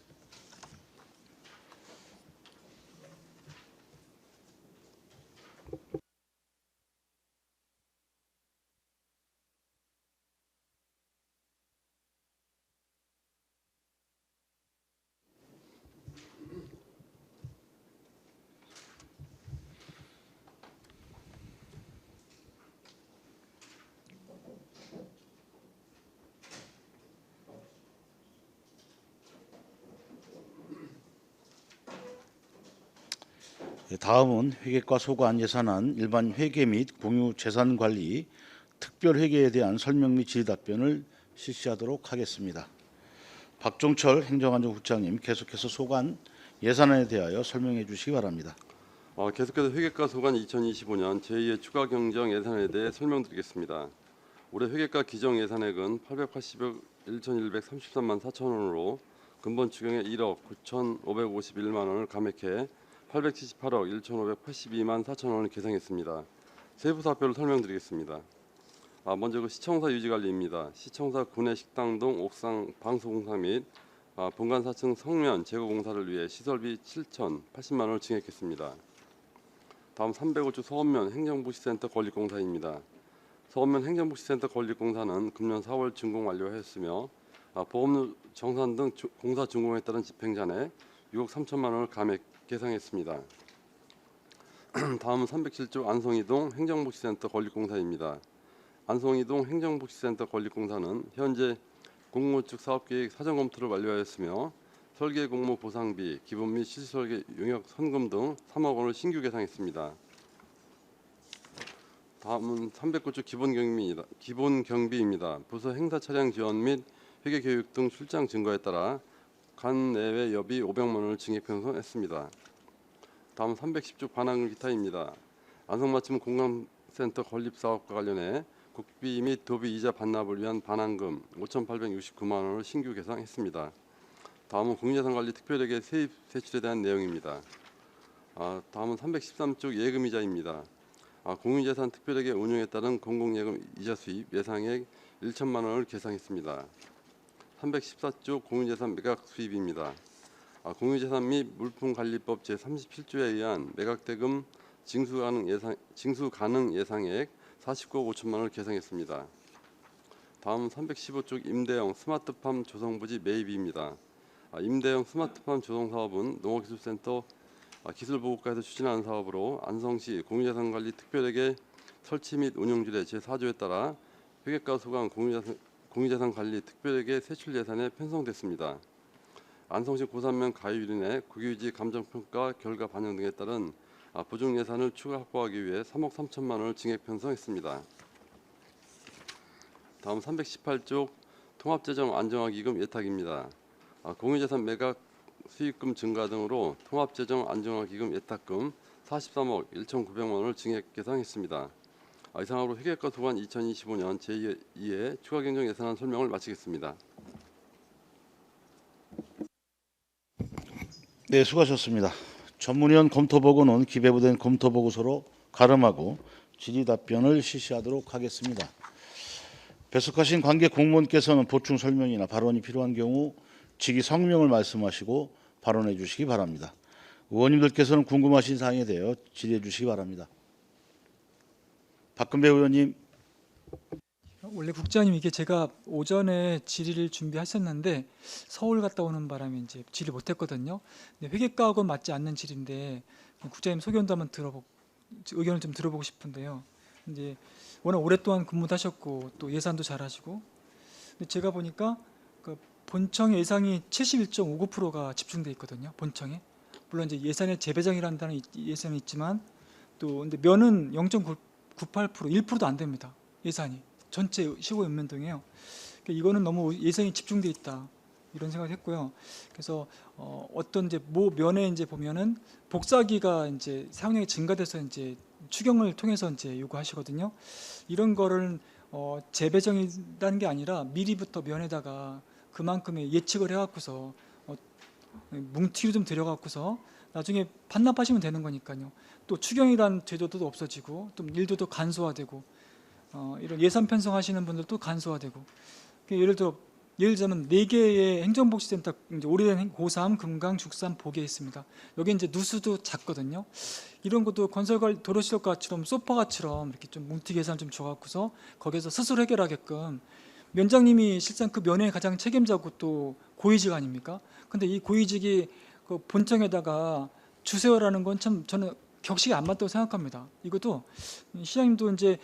다음은 회계과 소관 예산안 일반 회계 및 공유 재산 관리 특별 회계에 대한 설명 및 질의 답변을 실시하도록 하겠습니다. 박종철 행정안전국장님 계속해서 소관 예산안에 대하여 설명해 주시기 바랍니다. 계속해서 회계과 소관 2025년 제2의 추가 경정 예산에 대해 설명드리겠습니다. 올해 회계과 기정 예산액은 880억 1,133만 4천 원으로 근본 추경의 1억 9,551만 원을 감액해 878억 1,582만 4천 원을 계상했습니다. 세부 사표를 설명드리겠습니다. 먼저 그 시청사 유지관리입니다. 시청사 구내 식당 등 옥상 방수공사 및 본관 4층 성면 제거 공사를 위해 시설비 7,080만 원을 증액했습니다. 다음 305조 서원면 행정복지센터 건립공사입니다. 서원면 행정복지센터 건립공사는 금년 4월 준공 완료하였으며 보험료 정산 등 공사 준공에 따른 집행잔액 6억 3천만 원을 감액 계상했습니다. 다음은 307조 안성이동 행정복지센터 건립공사입니다. 안성이동 행정복지센터 건립공사는 현재 공무 측 사업계획 사전 검토를 완료하였으며 설계 공모 보상비, 기본 및 실설계 용역 선금 등 3억 원을 신규 계상했습니다. 다음은 309조 기본경비입니다. 부서 행사 차량 지원 및 회계 교육 등 출장 증거에 따라 간 내외 여비 500만 원을 증액 편성했습니다. 다음 310조 반환금 기타입니다. 안성맞춤 공감센터 건립 사업과 관련해 국비 및 도비 이자 반납을 위한 반환금 5,869만 원을 신규 계상했습니다. 다음은 공유자산관리 특별회계 세입 세출에 대한 내용입니다. 다음은 313조 예금이자입니다. 공유재산 특별회계 운용에 따른 공공예금 이자 수입 예상액 1천만 원을 계상했습니다. 314조 공유재산 매각 수입입니다. 공유재산 및 물품관리법 제37조에 의한 매각대금 징수 가능 예상액 49억 5천만 원을 계상했습니다. 다음 315조 임대형 스마트팜 조성부지 매입입니다. 임대형 스마트팜 조성 사업은 농어기술센터 기술보급과에서 추진하는 사업으로 안성시 공유재산관리 특별회계 설치 및 운영률의 제4조에 따라 회계과 소관 공유재산관리 특별회계 세출 예산에 편성됐습니다. 안성시 고산면 가유율 내 국유지 감정평가 결과 반영 등에 따른 보증 예산을 추가 확보하기 위해 3억 3천만 원을 증액 편성했습니다. 다음 318조 통합재정 안정화기금 예탁입니다. 공유재산 매각 수익금 증가 등으로 통합재정 안정화기금 예탁금 43억 1,900만 원을 증액 계상했습니다. 이상으로 회계과 소관 2025년 제2의 추가경정 예산안 설명을 마치겠습니다. 네, 수고하셨습니다. 전문위원 검토보고는 기재부된 검토보고서로 가름하고 질의 답변을 실시하도록 하겠습니다. 배석하신 관계 공무원께서는 보충 설명이나 발언이 필요한 경우 직위 성명을 말씀하시고 발언해 주시기 바랍니다. 의원님들께서는 궁금하신 사항에 대해 질의해 주시기 바랍니다. 박근배 의원님. 원래 국장님 이게 제가 오전에 질의를 준비하셨는데 서울 갔다 오는 바람에 이제 질의 못했거든요. 회계과하고는 맞지 않는 질인데 국장님 소견도 한번 의견을 좀 들어보고 싶은데요. 이제 워낙 오랫동안 근무하셨고 또 예산도 잘하시고, 근데 제가 보니까 그 본청 예산이 71.59%가 집중돼 있거든요. 본청에 물론 이제 예산의 재배정이란다는 예산이 있지만 또 근데 면은 0.98% 1%도 안 됩니다. 예산이 전체 시고 연면동이에요. 그러니까 이거는 너무 예산이 집중돼 있다 이런 생각을 했고요. 그래서 어떤 이제 모 면에 이제 보면은 복사기가 이제 사용량이 증가돼서 이제 추경을 통해서 이제 요구하시거든요. 이런 거를 재배정이라는 게 아니라 미리부터 면에다가 그만큼의 예측을 해갖고서 뭉티로 좀 들여갖고서 나중에 반납하시면 되는 거니까요. 또 추경이란 제도도 없어지고 또 일도 더 간소화되고 이런 예산 편성하시는 분들도 간소화되고 예를 들면 4개의 행정복지센터 이제 오래된 고3, 금강, 죽산, 보게 있습니다. 여기 이제 누수도 작거든요. 이런 것도 건설관 도로시설과처럼 소파가처럼 이렇게 좀 뭉티 예산 좀 줘갖고서 거기서 스스로 해결하게끔 면장님이 실상 그 면의 가장 책임자고 또 고위직 아닙니까? 근데 이 고위직이 그 본청에다가 주세요라는 건 참 저는 격식이 안 맞다고 생각합니다. 이것도 시장님도 이제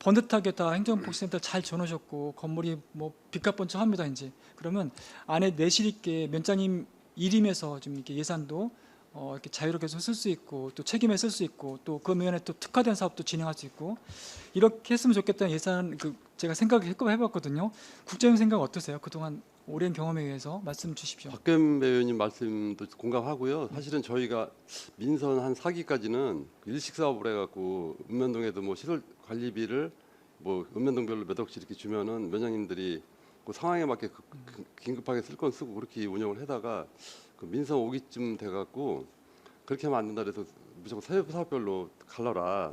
번듯하게 다 행정복지센터 잘 줘놓으셨고 건물이 뭐 빚값번쩍합니다. 이제 그러면 안에 내실 있게 면장님 일임에서 좀 이렇게 예산도 이렇게 자유롭게 쓸 수 있고 또 책임에 쓸 수 있고 또 그 면에 또 특화된 사업도 진행할 수 있고 이렇게 했으면 좋겠다는 예산 제가 해봤거든요. 국장님 생각 어떠세요? 그동안 오랜 경험에 의해서 말씀 주십시오. 박겸 의원님 말씀도 공감하고요. 사실은 저희가 민선 한 4기까지는 일식 사업을 해갖고 읍면동에도 뭐 시설 관리비를 뭐 읍면동별로 몇 억씩 이렇게 주면은 면장님들이 그 상황에 맞게 긴급하게 쓸 건 쓰고 그렇게 운영을 하다가 그 민선 5기쯤 돼갖고 그렇게 하면 안 된다 그래서 무조건 사업별로 갈라라.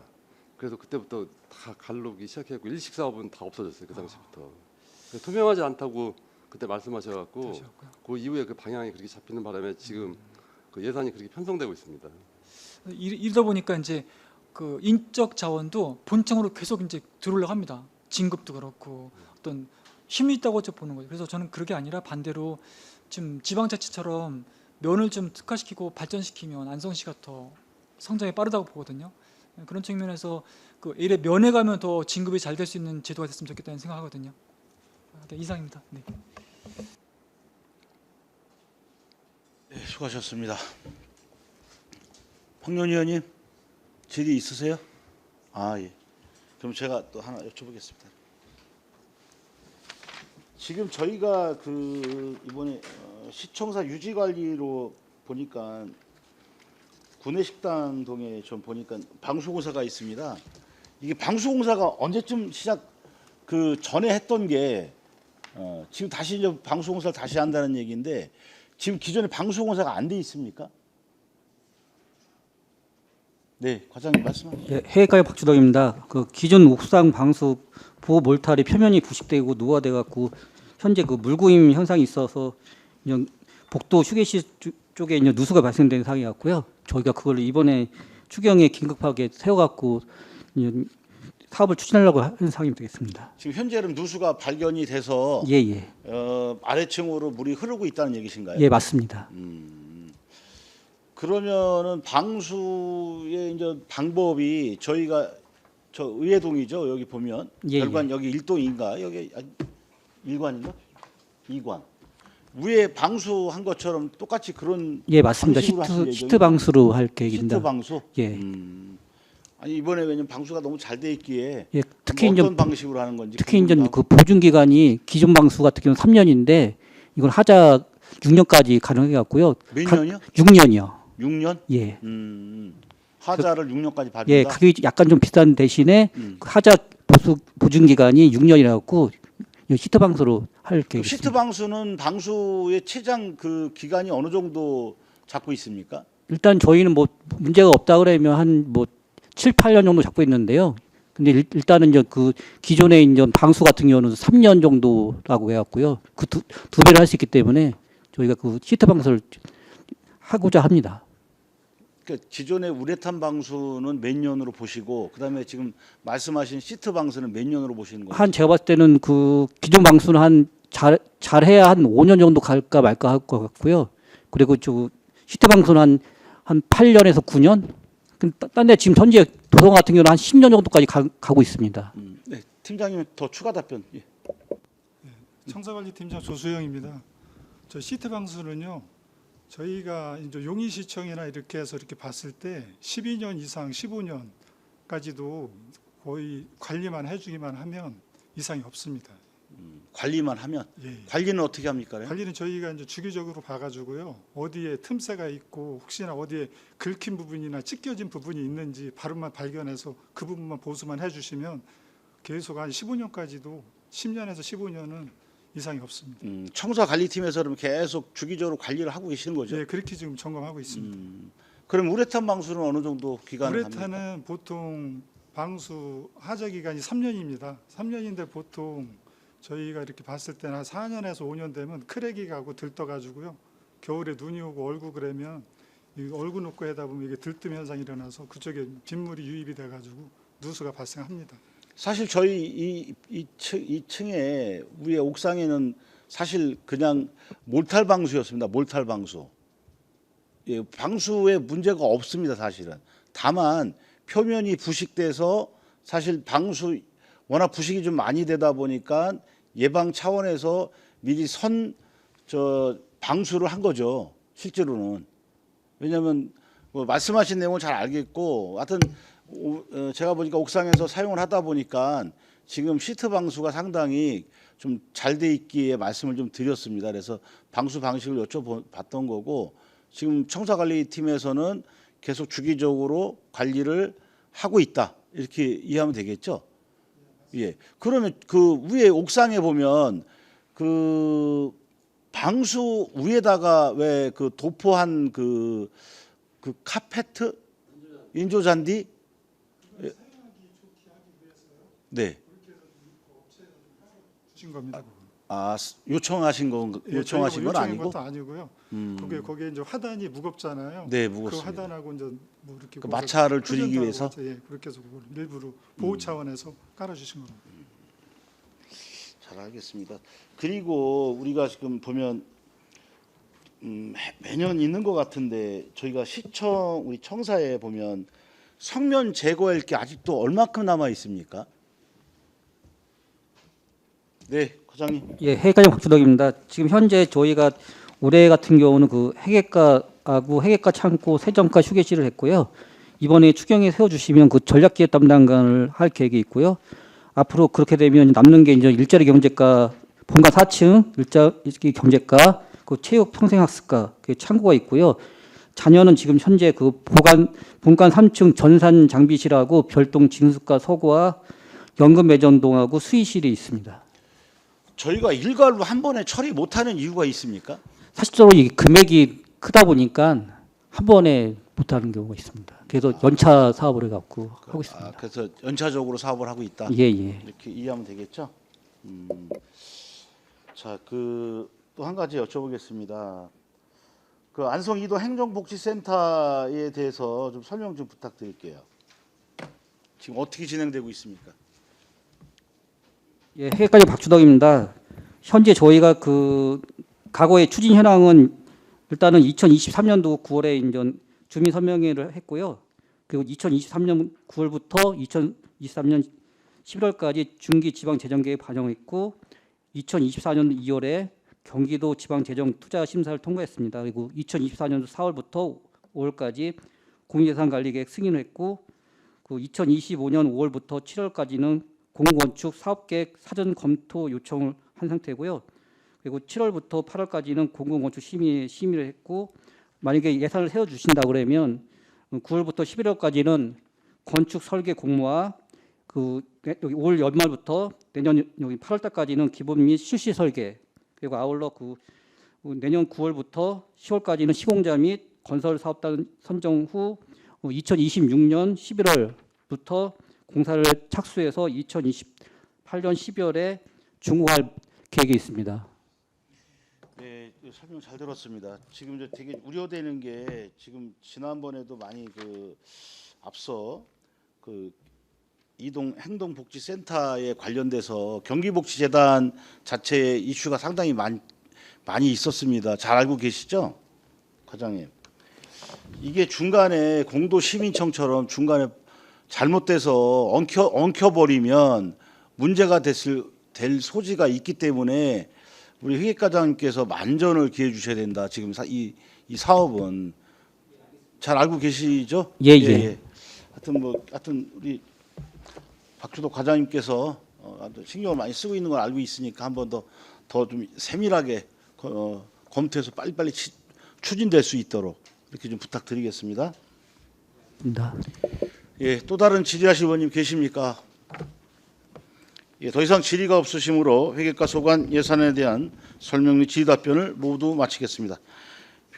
그래서 그때부터 다 갈르기 시작했고 일식 사업은 다 없어졌어요. 그 당시부터. 투명하지 않다고 그때 말씀하셔갖고 그 이후에 그 방향이 그렇게 잡히는 바람에 지금 그 예산이 그렇게 편성되고 있습니다. 이러다 보니까 이제 그 인적 자원도 본청으로 계속 이제 들어오려고 합니다. 진급도 그렇고 어떤 힘이 있다고 보는 거죠. 그래서 저는 그게 아니라 반대로 지금 지방자치처럼 면을 좀 특화시키고 발전시키면 안성시가 더 성장이 빠르다고 보거든요. 그런 측면에서 그 일에 면에 가면 더 진급이 잘 될 수 있는 제도가 됐으면 좋겠다는 생각하거든요. 이상입니다. 네. 네, 수고하셨습니다. 황교안 의원님 질의 있으세요? 예. 그럼 제가 또 하나 여쭤보겠습니다. 지금 저희가 그 이번에 시청사 유지 관리로 보니까 구내식당동에 좀 보니까 방수공사가 있습니다. 이게 방수공사가 언제쯤 시작 그 전에 했던 게 지금 다시 이제 방수공사를 다시 한다는 얘기인데 지금 기존에 방수공사가 안 돼 있습니까? 네, 과장님 말씀하시죠. 예, 해외가의 박주덕입니다. 그 기존 옥상 방수 보호 몰탈이 표면이 부식되고 노화돼 갖고 현재 그 물구임 현상이 있어서 그냥 복도 휴게실 쪽에 이제 누수가 발생된 상황이 같고요. 저희가 그걸 이번에 추경에 긴급하게 세워갖고 사업을 추진하려고 하는 상황이 되겠습니다. 지금 현재는 누수가 발견이 돼서 예. 아래층으로 물이 흐르고 있다는 얘기신가요? 예, 맞습니다. 그러면은 방수의 이제 방법이 저희가 저 의회동이죠. 여기 보면 예, 별관 여기 1동인가 여기 1관인가 2관 위에 방수한 것처럼 똑같이 그런 예, 맞습니다. 방식으로 하실 예정이에요? 시트 방수로 할 계획입니다. 시트 방수? 예. 아니 이번에 왜냐면 방수가 너무 잘 돼 있기에 예, 특히 어떤 이제 방식으로 하는 건지 특히 이제 궁금하고. 그 보증 기간이 기존 방수 같은 경우는 3년인데 이건 하자 6년까지 가능해 갖고요. 몇 년이요? 6년이요. 6년? 예. 하자를 6년까지 받는다. 예, 가격이 약간 좀 비싼 대신에 그 하자 보증 기간이 6년이라 갖고 시트 방수로 할 그 계획입니다. 시트 방수는 방수의 최장 그 기간이 어느 정도 잡고 있습니까? 일단 저희는 뭐 문제가 없다 그러면 한 뭐 7, 8년 정도 잡고 있는데요. 근데 일단은 이제 그 기존에 이제 방수 같은 경우는 3년 정도라고 해 갖고요. 그 두 배를 할 수 있기 때문에 저희가 그 시트 방수를 하고자 합니다. 그러니까 기존의 우레탄 방수는 몇 년으로 보시고 그다음에 지금 말씀하신 시트 방수는 몇 년으로 보시는 거예요? 한 제가 봤을 때는 그 기존 방수는 한 잘해야 한 5년 정도 갈까 말까 할 것 같고요. 그리고 저 시트 방수는 한 8년에서 9년. 딴 데 지금 현재 도성 같은 경우는 한 10년 정도까지 가고 있습니다. 네, 팀장님 더 추가 답변. 예. 청사관리팀장 조수영입니다. 저 시트 방수는요. 저희가 이제 용인시청이나 이렇게 해서 이렇게 봤을 때 12년 이상 15년까지도 거의 관리만 해주기만 하면 이상이 없습니다. 관리만 하면 예. 관리는 어떻게 합니까? 관리는 저희가 이제 주기적으로 봐가지고요. 어디에 틈새가 있고 혹시나 어디에 긁힌 부분이나 찢겨진 부분이 있는지 바로만 발견해서 그 부분만 보수만 해주시면 계속 한 15년까지도 10년에서 15년은 이상이 없습니다. 청사관리팀에서 그럼 계속 주기적으로 관리를 하고 계시는 거죠? 예, 그렇게 지금 점검하고 있습니다. 그럼 우레탄 방수는 어느 정도 기간을 합니까? 우레탄은 보통 방수 하자 기간이 3년입니다. 3년인데 보통 저희가 이렇게 봤을 때는 한 4년에서 5년 되면 크랙이 가고 들떠가지고요. 겨울에 눈이 오고 얼고 그러면 이 얼고 놓고 하다 보면 이게 들뜸 현상이 일어나서 그쪽에 빗물이 유입이 돼가지고 누수가 발생합니다. 사실 저희 이 층에 위에 옥상에는 사실 그냥 몰탈 방수였습니다. 몰탈 방수. 예, 방수에 문제가 없습니다. 사실은. 다만 표면이 부식돼서 사실 방수 워낙 부식이 좀 많이 되다 보니까 예방 차원에서 미리 방수를 한 거죠. 실제로는. 왜냐하면 뭐 말씀하신 내용을 잘 알겠고, 하여튼 제가 보니까 옥상에서 사용을 하다 보니까 지금 시트 방수가 상당히 좀 잘 돼 있기에 말씀을 좀 드렸습니다. 그래서 방수 방식을 여쭤봤던 거고, 지금 청사관리팀에서는 계속 주기적으로 관리를 하고 있다, 이렇게 이해하면 되겠죠? 예. 그러면 그 위에 옥상에 보면 그 방수 위에다가 왜 그 도포한 그 카페트 인조잔디? 네. 주신 겁니다. 아, 요청하신 건 예, 요청하신 건 저희가 아니고? 것도 아니고요. 거기에 이제 화단이 무겁잖아요. 네, 그 무겁습니다. 화단하고 이제 뭐 이렇게 그 마찰을 거기서 줄이기 흡연도 위해서? 하고 예, 그렇게 해서 그걸 일부러 보호 차원에서 깔아주신 겁니다. 잘 알겠습니다. 그리고 우리가 지금 보면 매년 있는 것 같은데 저희가 시청 우리 청사에 보면 성면 제거할 게 아직도 얼마큼 남아 있습니까? 네, 과장님. 예, 해가장 박주덕입니다. 지금 현재 저희가 올해 같은 경우는 그 해외과하고 해외과 창고 세정과 휴게실을 했고요. 이번에 추경에 세워주시면 그 전략기획 담당관을 할 계획이 있고요. 앞으로 그렇게 되면 남는 게 이제 일자리 경제과 본관 4층 일자리 경제과 그 체육 평생학습과 그 창고가 있고요. 자녀는 지금 현재 그 본관 3층 전산 장비실하고 별동 진수과 서고와 연금 매전동하고 수의실이 있습니다. 저희가 일괄로 한 번에 처리 못하는 이유가 있습니까? 사실적으로 이 금액이 크다 보니까 한 번에 못하는 경우가 있습니다. 그래서 연차 사업을 해갖고 하고 있습니다. 그래서 연차적으로 사업을 하고 있다. 예, 예. 이렇게 이해하면 되겠죠? 자, 그 또 한 가지 여쭤보겠습니다. 그 안성 이도 행정복지센터에 대해서 좀 설명 좀 부탁드릴게요. 지금 어떻게 진행되고 있습니까? 예, 해외까지 박주덕입니다. 현재 저희가 그 과거의 추진 현황은 일단은 2023년도 9월에 인전 주민 설명회를 했고요. 그리고 2023년 9월부터 2023년 11월까지 중기 지방 재정 계획 반영했고 2024년 2월에 경기도 지방 재정 투자 심사를 통과했습니다. 그리고 2024년도 4월부터 5월까지 공유예산 관리 계획 승인을 했고 그 2025년 5월부터 7월까지는 공공건축 사업계획 사전 검토 요청을 한 상태고요. 그리고 7월부터 8월까지는 공공건축 심의를 했고 만약에 예산을 세워주신다 그러면 9월부터 11월까지는 건축 설계 공모와 그 여기 올 연말부터 내년 여기 8월달까지는 기본 및 실시 설계 그리고 아울러 그 내년 9월부터 10월까지는 시공자 및 건설 사업단 선정 후 2026년 11월부터 공사를 착수해서 2028년 12월에 준공할 계획이 있습니다. 네, 설명 잘 들었습니다. 지금 이제 되게 우려되는 게 지금 지난번에도 많이 그 앞서 그 이동 행동복지센터에 관련돼서 경기복지재단 자체의 이슈가 상당히 많이 있었습니다. 잘 알고 계시죠, 과장님? 이게 중간에 공도시민청처럼 중간에 잘못돼서 엉켜버리면 문제가 될 소지가 있기 때문에 우리 회계과장님께서 만전을 기해 주셔야 된다. 지금 이 사업은 잘 알고 계시죠? 예. 하여튼 우리 박주도 과장님께서 신경을 많이 쓰고 있는 걸 알고 있으니까 한 번 더 좀 세밀하게 검토해서 빨리빨리 추진될 수 있도록 이렇게 좀 부탁드리겠습니다. 예, 또 다른 질의하실 의원님 계십니까? 예, 더 이상 질의가 없으시므로 회계과 소관 예산에 대한 설명 및 질의 답변을 모두 마치겠습니다.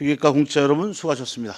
회계과 공직자 여러분 수고하셨습니다.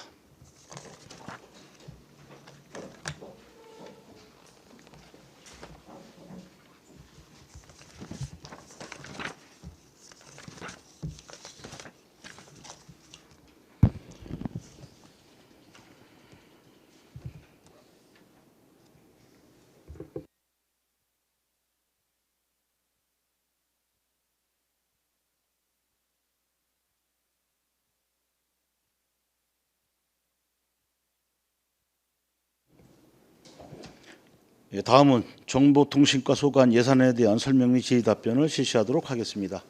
예, 다음은 정보통신과 소관 예산에 대한 설명 및 질의 답변을 실시하도록 하겠습니다.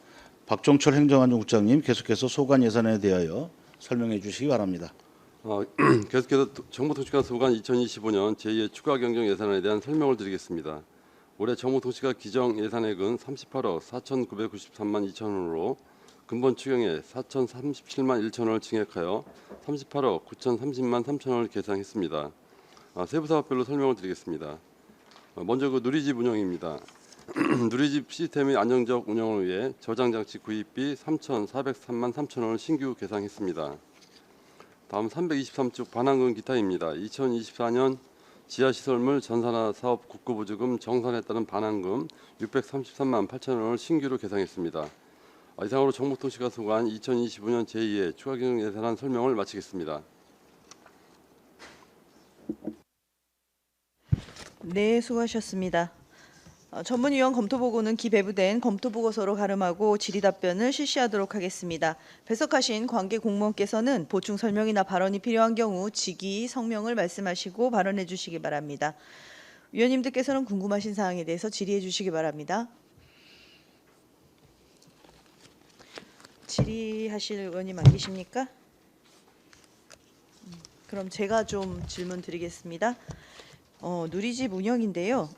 박종철 행정안전국장님 계속해서 소관 예산에 대하여 설명해 주시기 바랍니다. 계속해서 정보통신과 소관 2025년 제2의 추가 경정 예산에 대한 설명을 드리겠습니다. 올해 정보통신과 기정 예산액은 38억 4,993만 2천 원으로 근본 추경에 4,037만 1천 원을 증액하여 38억 9,030만 3천 원을 계상했습니다. 세부 사업별로 설명을 드리겠습니다. 먼저 그 누리집 운영입니다. 누리집 시스템의 안정적 운영을 위해 저장장치 구입비 3,403만 3천 원을 신규 계상했습니다. 다음 323쪽 반환금 기타입니다. 2024년 지하시설물 전산화 사업 국고보조금 정산에 따른 반환금 633만 8천 원을 신규로 계상했습니다. 이상으로 정보통신과 소관 2025년 제2의 추가 경정 예산안 설명을 마치겠습니다. 네, 수고하셨습니다. 전문위원 검토보고는 기배부된 검토보고서로 가름하고 질의답변을 실시하도록 하겠습니다. 배석하신 관계 공무원께서는 보충 설명이나 발언이 필요한 경우 직위, 성명을 말씀하시고 발언해 주시기 바랍니다. 위원님들께서는 궁금하신 사항에 대해서 질의해 주시기 바랍니다. 질의하실 의원님 안 계십니까? 그럼 제가 좀 질문 드리겠습니다. 누리집 운영인데요.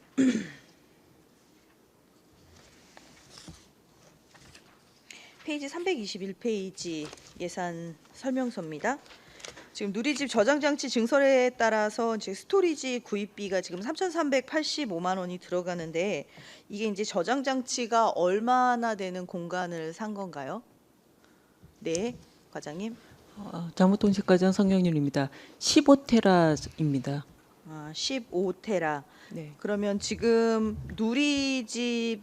페이지 321페이지 예산 설명서입니다. 지금 누리집 저장장치 증설에 따라서 지금 스토리지 구입비가 지금 3,385만 원이 들어가는데 이게 이제 저장장치가 얼마나 되는 공간을 산 건가요? 네, 과장님. 정보통신과장 성영윤입니다. 15테라입니다. 15테라. 네. 그러면 지금 누리집이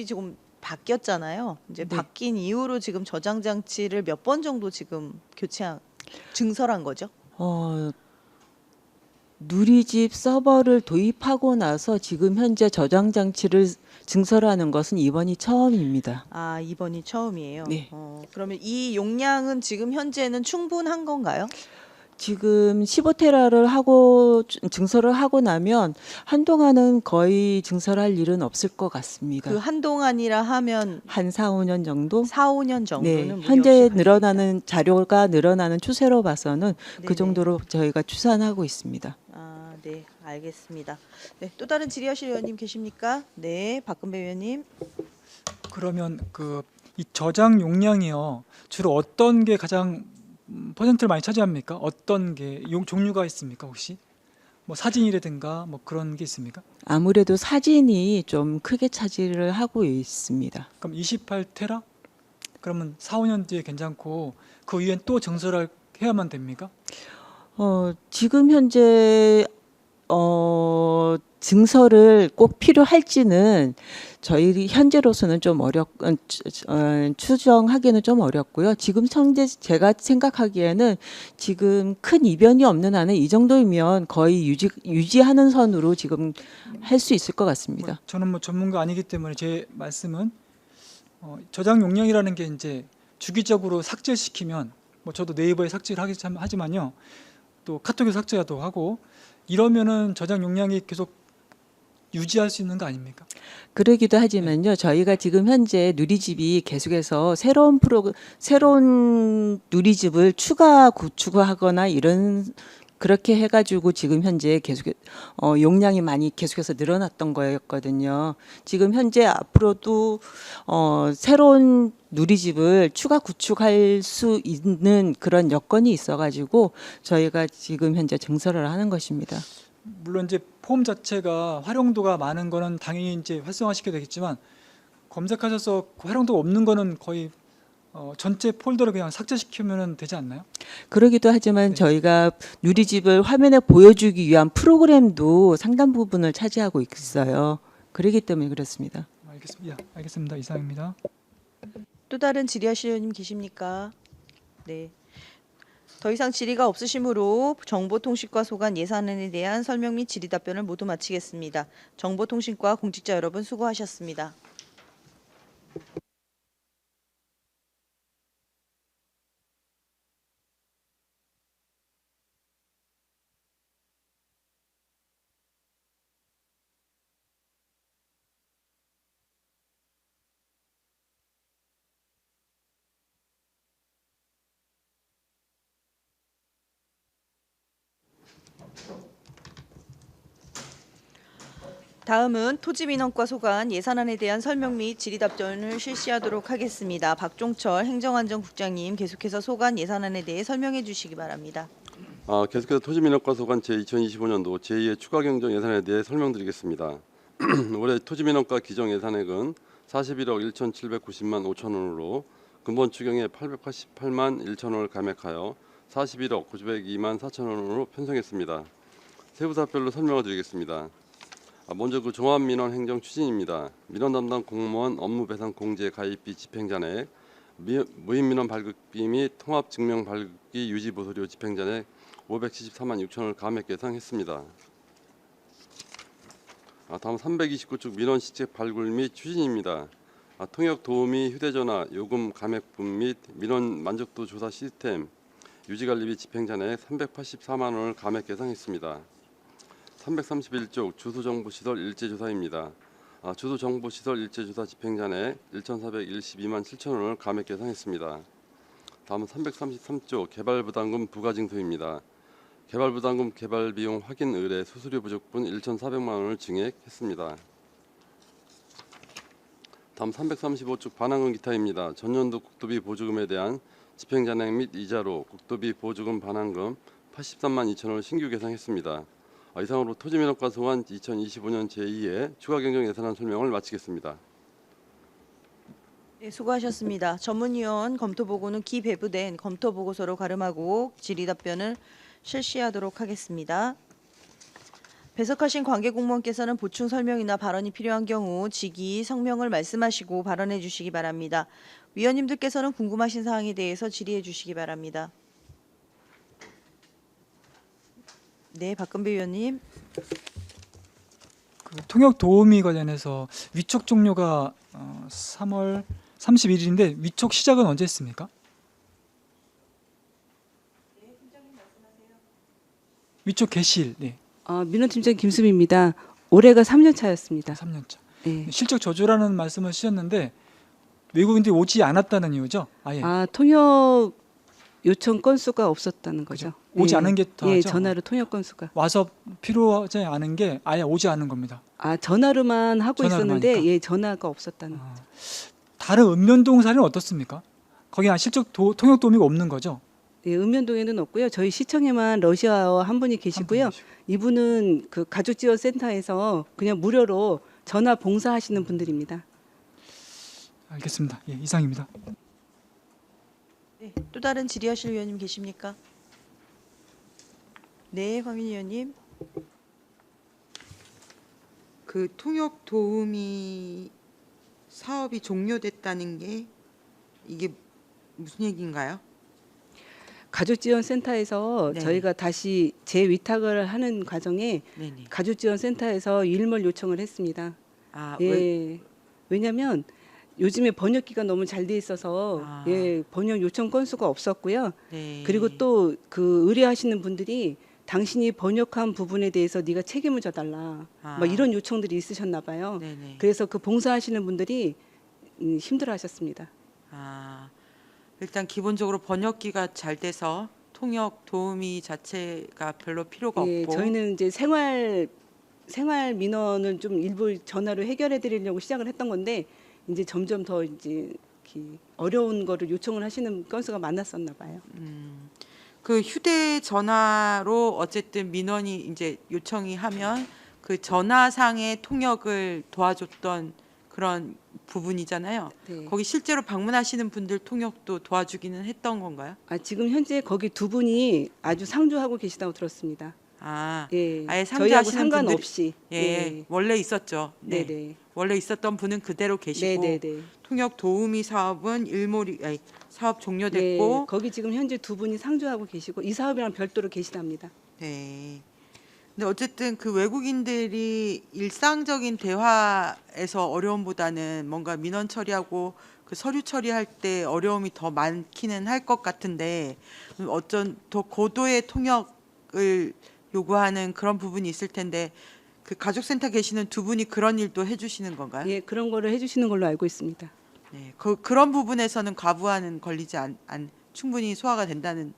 지금 바뀌었잖아요. 이제 네. 바뀐 이후로 지금 저장 장치를 몇 번 정도 지금 증설한 거죠? 누리집 서버를 도입하고 나서 지금 현재 저장 장치를 증설하는 것은 이번이 처음입니다. 이번이 처음이에요. 네. 그러면 이 용량은 지금 현재는 충분한 건가요? 지금 15테라를 하고 증설을 하고 나면 한동안은 거의 증설할 일은 없을 것 같습니다. 그 한동안이라 하면 한 4, 5년 정도? 4, 5년 정도는 네, 무리 현재 없이 늘어나는 자료가 늘어나는 추세로 봐서는 네네. 그 정도로 저희가 추산하고 있습니다. 네, 알겠습니다. 네, 또 다른 질의하실 의원님 계십니까? 네, 박근배 의원님. 그러면 이 저장 용량이요. 주로 어떤 게 가장 퍼센트를 많이 차지합니까? 어떤 게 종류가 있습니까? 혹시 뭐 사진이라든가 뭐 그런 게 있습니까? 아무래도 사진이 좀 크게 차지를 하고 있습니다. 그럼 28테라? 그러면 4, 5년 뒤에 괜찮고 그 이후엔 또 증설해야만 됩니까? 지금 현재 증설을 꼭 필요할지는 저희 현재로서는 좀 추정하기는 좀 어렵고요. 지금 현재 제가 생각하기에는 지금 큰 이변이 없는 한은 이 정도이면 거의 유지하는 선으로 지금 할 수 있을 것 같습니다. 저는 뭐 전문가 아니기 때문에 제 말씀은 저장 용량이라는 게 이제 주기적으로 삭제시키면 뭐 저도 네이버에 삭제를 하지만요. 또 카톡에 삭제도 하고 이러면은 저장 용량이 계속 유지할 수 있는 거 아닙니까? 그러기도 하지만요. 저희가 지금 현재 누리집이 계속해서 새로운 누리집을 추가 구축하거나 이런 그렇게 해가지고 지금 현재 계속 용량이 많이 계속해서 늘어났던 거였거든요. 지금 현재 앞으로도 새로운 누리집을 추가 구축할 수 있는 그런 여건이 있어가지고 저희가 지금 현재 증설을 하는 것입니다. 물론 이제 폼 자체가 활용도가 많은 거는 당연히 이제 활성화시켜야 되겠지만 검색하셔서 활용도가 없는 거는 거의 전체 폴더를 그냥 삭제시키면 되지 않나요? 그러기도 하지만 네. 저희가 누리집을 화면에 보여주기 위한 프로그램도 상당 부분을 차지하고 있어요. 그렇기 때문에 그렇습니다. 알겠습니다. 알겠습니다. 이상입니다. 또 다른 질의하실 의원님 계십니까? 네. 더 이상 질의가 없으시므로 정보통신과 소관 예산안에 대한 설명 및 질의 답변을 모두 마치겠습니다. 정보통신과 공직자 여러분 수고하셨습니다. 다음은 토지민원과 소관 예산안에 대한 설명 및 질의 답변을 실시하도록 하겠습니다. 박종철 행정안전국장님 계속해서 소관 예산안에 대해 설명해 주시기 바랍니다. 계속해서 토지민원과 소관 제2025년도 제2의 추가 경정 예산에 대해 설명드리겠습니다. 올해 토지민원과 기정 예산액은 41억 1,790만 5천 원으로 근본 추경에 888만 1천 원을 감액하여 41억 902만 4천 원으로 편성했습니다. 세부사별로 설명을 드리겠습니다. 먼저 그 종합민원 행정 추진입니다. 민원 담당 공무원 업무 배상 공제 가입비 집행잔액, 무인민원 발급비 및 통합 증명 발급비 유지 보수료 집행잔액 574만 6천 원을 감액 예상했습니다. 다음 329쪽 민원 시책 발굴 및 추진입니다. 통역 도우미 휴대전화 요금 감액분 및 민원 만족도 조사 시스템 유지관리비 집행잔액 384만 원을 감액 예상했습니다. 331쪽 주소정보시설 일제조사입니다. 주소정보시설 일제조사 집행잔액 1,412만 7천 원을 감액 예상했습니다. 다음은 333쪽 개발부담금 부과징수입니다. 개발부담금 개발비용 확인 의뢰 수수료 부족분 1,400만 원을 증액했습니다. 다음 335쪽 반환금 기타입니다. 전년도 국도비 보조금에 대한 집행잔액 및 이자로 국도비 보조금 반환금 83만 2천 원을 신규 계상했습니다. 이상으로 토지민원과 소관 2025년 제2의 추가 경정 예산안 설명을 마치겠습니다. 네, 수고하셨습니다. 전문위원 검토보고는 기배부된 검토보고서로 가름하고 질의 답변을 실시하도록 하겠습니다. 배석하신 관계공무원께서는 보충 설명이나 발언이 필요한 경우 직위 성명을 말씀하시고 발언해 주시기 바랍니다. 위원님들께서는 궁금하신 사항에 대해서 질의해 주시기 바랍니다. 네, 박근배 위원님. 그 통역 도우미 관련해서 위촉 종료가 3월 31일인데 위촉 시작은 언제 했습니까? 위촉 개시일. 네. 민원팀장 김수미입니다. 올해가 3년 차였습니다. 3년 차. 네. 실적 저조라는 말씀을 주셨는데 외국인들이 오지 않았다는 이유죠? 아예. 통역 요청 건수가 없었다는 거죠. 오지 않은 게 더하죠. 예, 전화로 통역 건수가. 와서 필요하지 않은 게 아예 오지 않은 겁니다. 전화로만 하고 전화로만 있었는데 하니까? 예, 전화가 없었다는 거죠. 다른 읍면동 사례는 어떻습니까? 거기 실적 통역 도우미가 없는 거죠? 예, 읍면동에는 없고요. 저희 시청에만 러시아어 한 분이 계시고요. 이분은 그 가족지원센터에서 그냥 무료로 전화 봉사하시는 분들입니다. 알겠습니다. 예, 이상입니다. 네, 또 다른 질의하실 위원님 계십니까? 네, 황민희 의원님. 그 통역 도우미 사업이 종료됐다는 게 이게 무슨 얘기인가요? 가족지원센터에서 네. 저희가 다시 재위탁을 하는 과정에 네네. 가족지원센터에서 일몰 요청을 했습니다. 왜? 왜냐하면 요즘에 번역기가 너무 잘 돼 있어서 번역 요청 건수가 없었고요. 네. 그리고 또 그 의뢰하시는 분들이 당신이 번역한 부분에 대해서 네가 책임을 져달라. 뭐 이런 요청들이 있으셨나 봐요. 네네. 그래서 그 봉사하시는 분들이 힘들어하셨습니다. 일단 기본적으로 번역기가 잘 돼서 통역 도우미 자체가 별로 필요가 예, 없고 저희는 이제 생활 민원을 좀 일부 전화로 해결해 드리려고 시작을 했던 건데 이제 점점 더 이제 이렇게 어려운 거를 요청을 하시는 건수가 많았었나 봐요. 그 휴대전화로 어쨌든 민원이 이제 요청이 하면 그 전화상의 통역을 도와줬던 그런 부분이잖아요. 네. 거기 실제로 방문하시는 분들 통역도 도와주기는 했던 건가요? 지금 현재 거기 두 분이 아주 상주하고 계시다고 들었습니다. 예, 아예 저희하고 상주하시는 상관없이. 예, 원래 있었죠. 네. 네네. 원래 있었던 분은 그대로 계시고 네네네. 통역 도우미 사업은 사업 네, 종료됐고 거기 지금 현재 두 분이 상주하고 계시고 이 사업이랑 별도로 계시답니다. 네. 근데 어쨌든 그 외국인들이 일상적인 대화에서 어려움보다는 뭔가 민원 처리하고 그 서류 처리할 때 어려움이 더 많기는 할 것 같은데 어쩐 더 고도의 통역을 요구하는 그런 부분이 있을 텐데 그 가족센터 계시는 두 분이 그런 일도 해주시는 건가요? 예, 그런 거를 해주시는 걸로 알고 있습니다. 네, 그런 부분에서는 과부하는 걸리지 충분히 소화가 된다는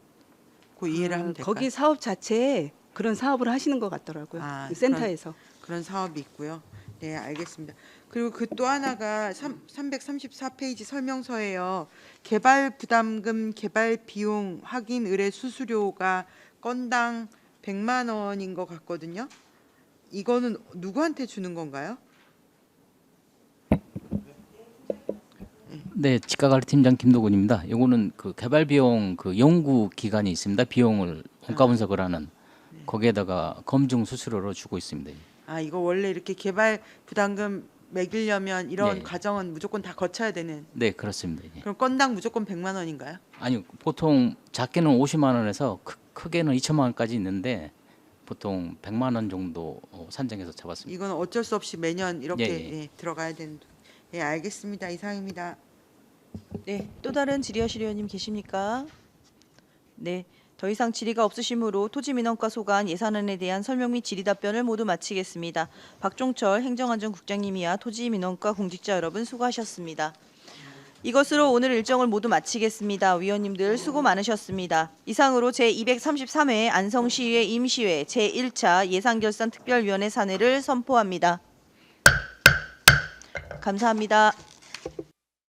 그 이해를 하면 될까요? 거기 사업 자체에 그런 사업을 하시는 것 같더라고요. 그 센터에서. 그런 사업이 있고요. 네, 알겠습니다. 그리고 그 또 하나가 334페이지 설명서에요. 개발 부담금, 개발 비용, 확인 의뢰 수수료가 건당 100만 원인 것 같거든요. 이거는 누구한테 주는 건가요? 네, 지가관리팀장 김도근입니다. 이거는 그 개발 비용 그 연구 기간이 있습니다. 비용을 원가 분석을 하는 거기에다가 검증 수수료로 주고 있습니다. 이거 원래 이렇게 개발 부담금 매기려면 이런 네. 과정은 무조건 다 거쳐야 되는. 네, 그렇습니다. 예. 그럼 건당 무조건 100만 원인가요? 아니 보통 작게는 50만 원에서 크게는 2천만 원까지 있는데 보통 100만 원 정도 산정해서 잡았습니다. 이건 어쩔 수 없이 매년 이렇게 예. 들어가야 되는. 예, 알겠습니다. 이상입니다. 네, 또 다른 질의하실 의원님 계십니까? 네, 더 이상 질의가 없으시므로 토지민원과 소관 예산안에 대한 설명 및 질의 답변을 모두 마치겠습니다. 박종철 행정안전국장님이야 토지민원과 공직자 여러분 수고하셨습니다. 이것으로 오늘 일정을 모두 마치겠습니다. 위원님들 수고 많으셨습니다. 이상으로 제233회 안성시의회 임시회 제1차 예산결산 특별위원회 사내를 선포합니다. 감사합니다.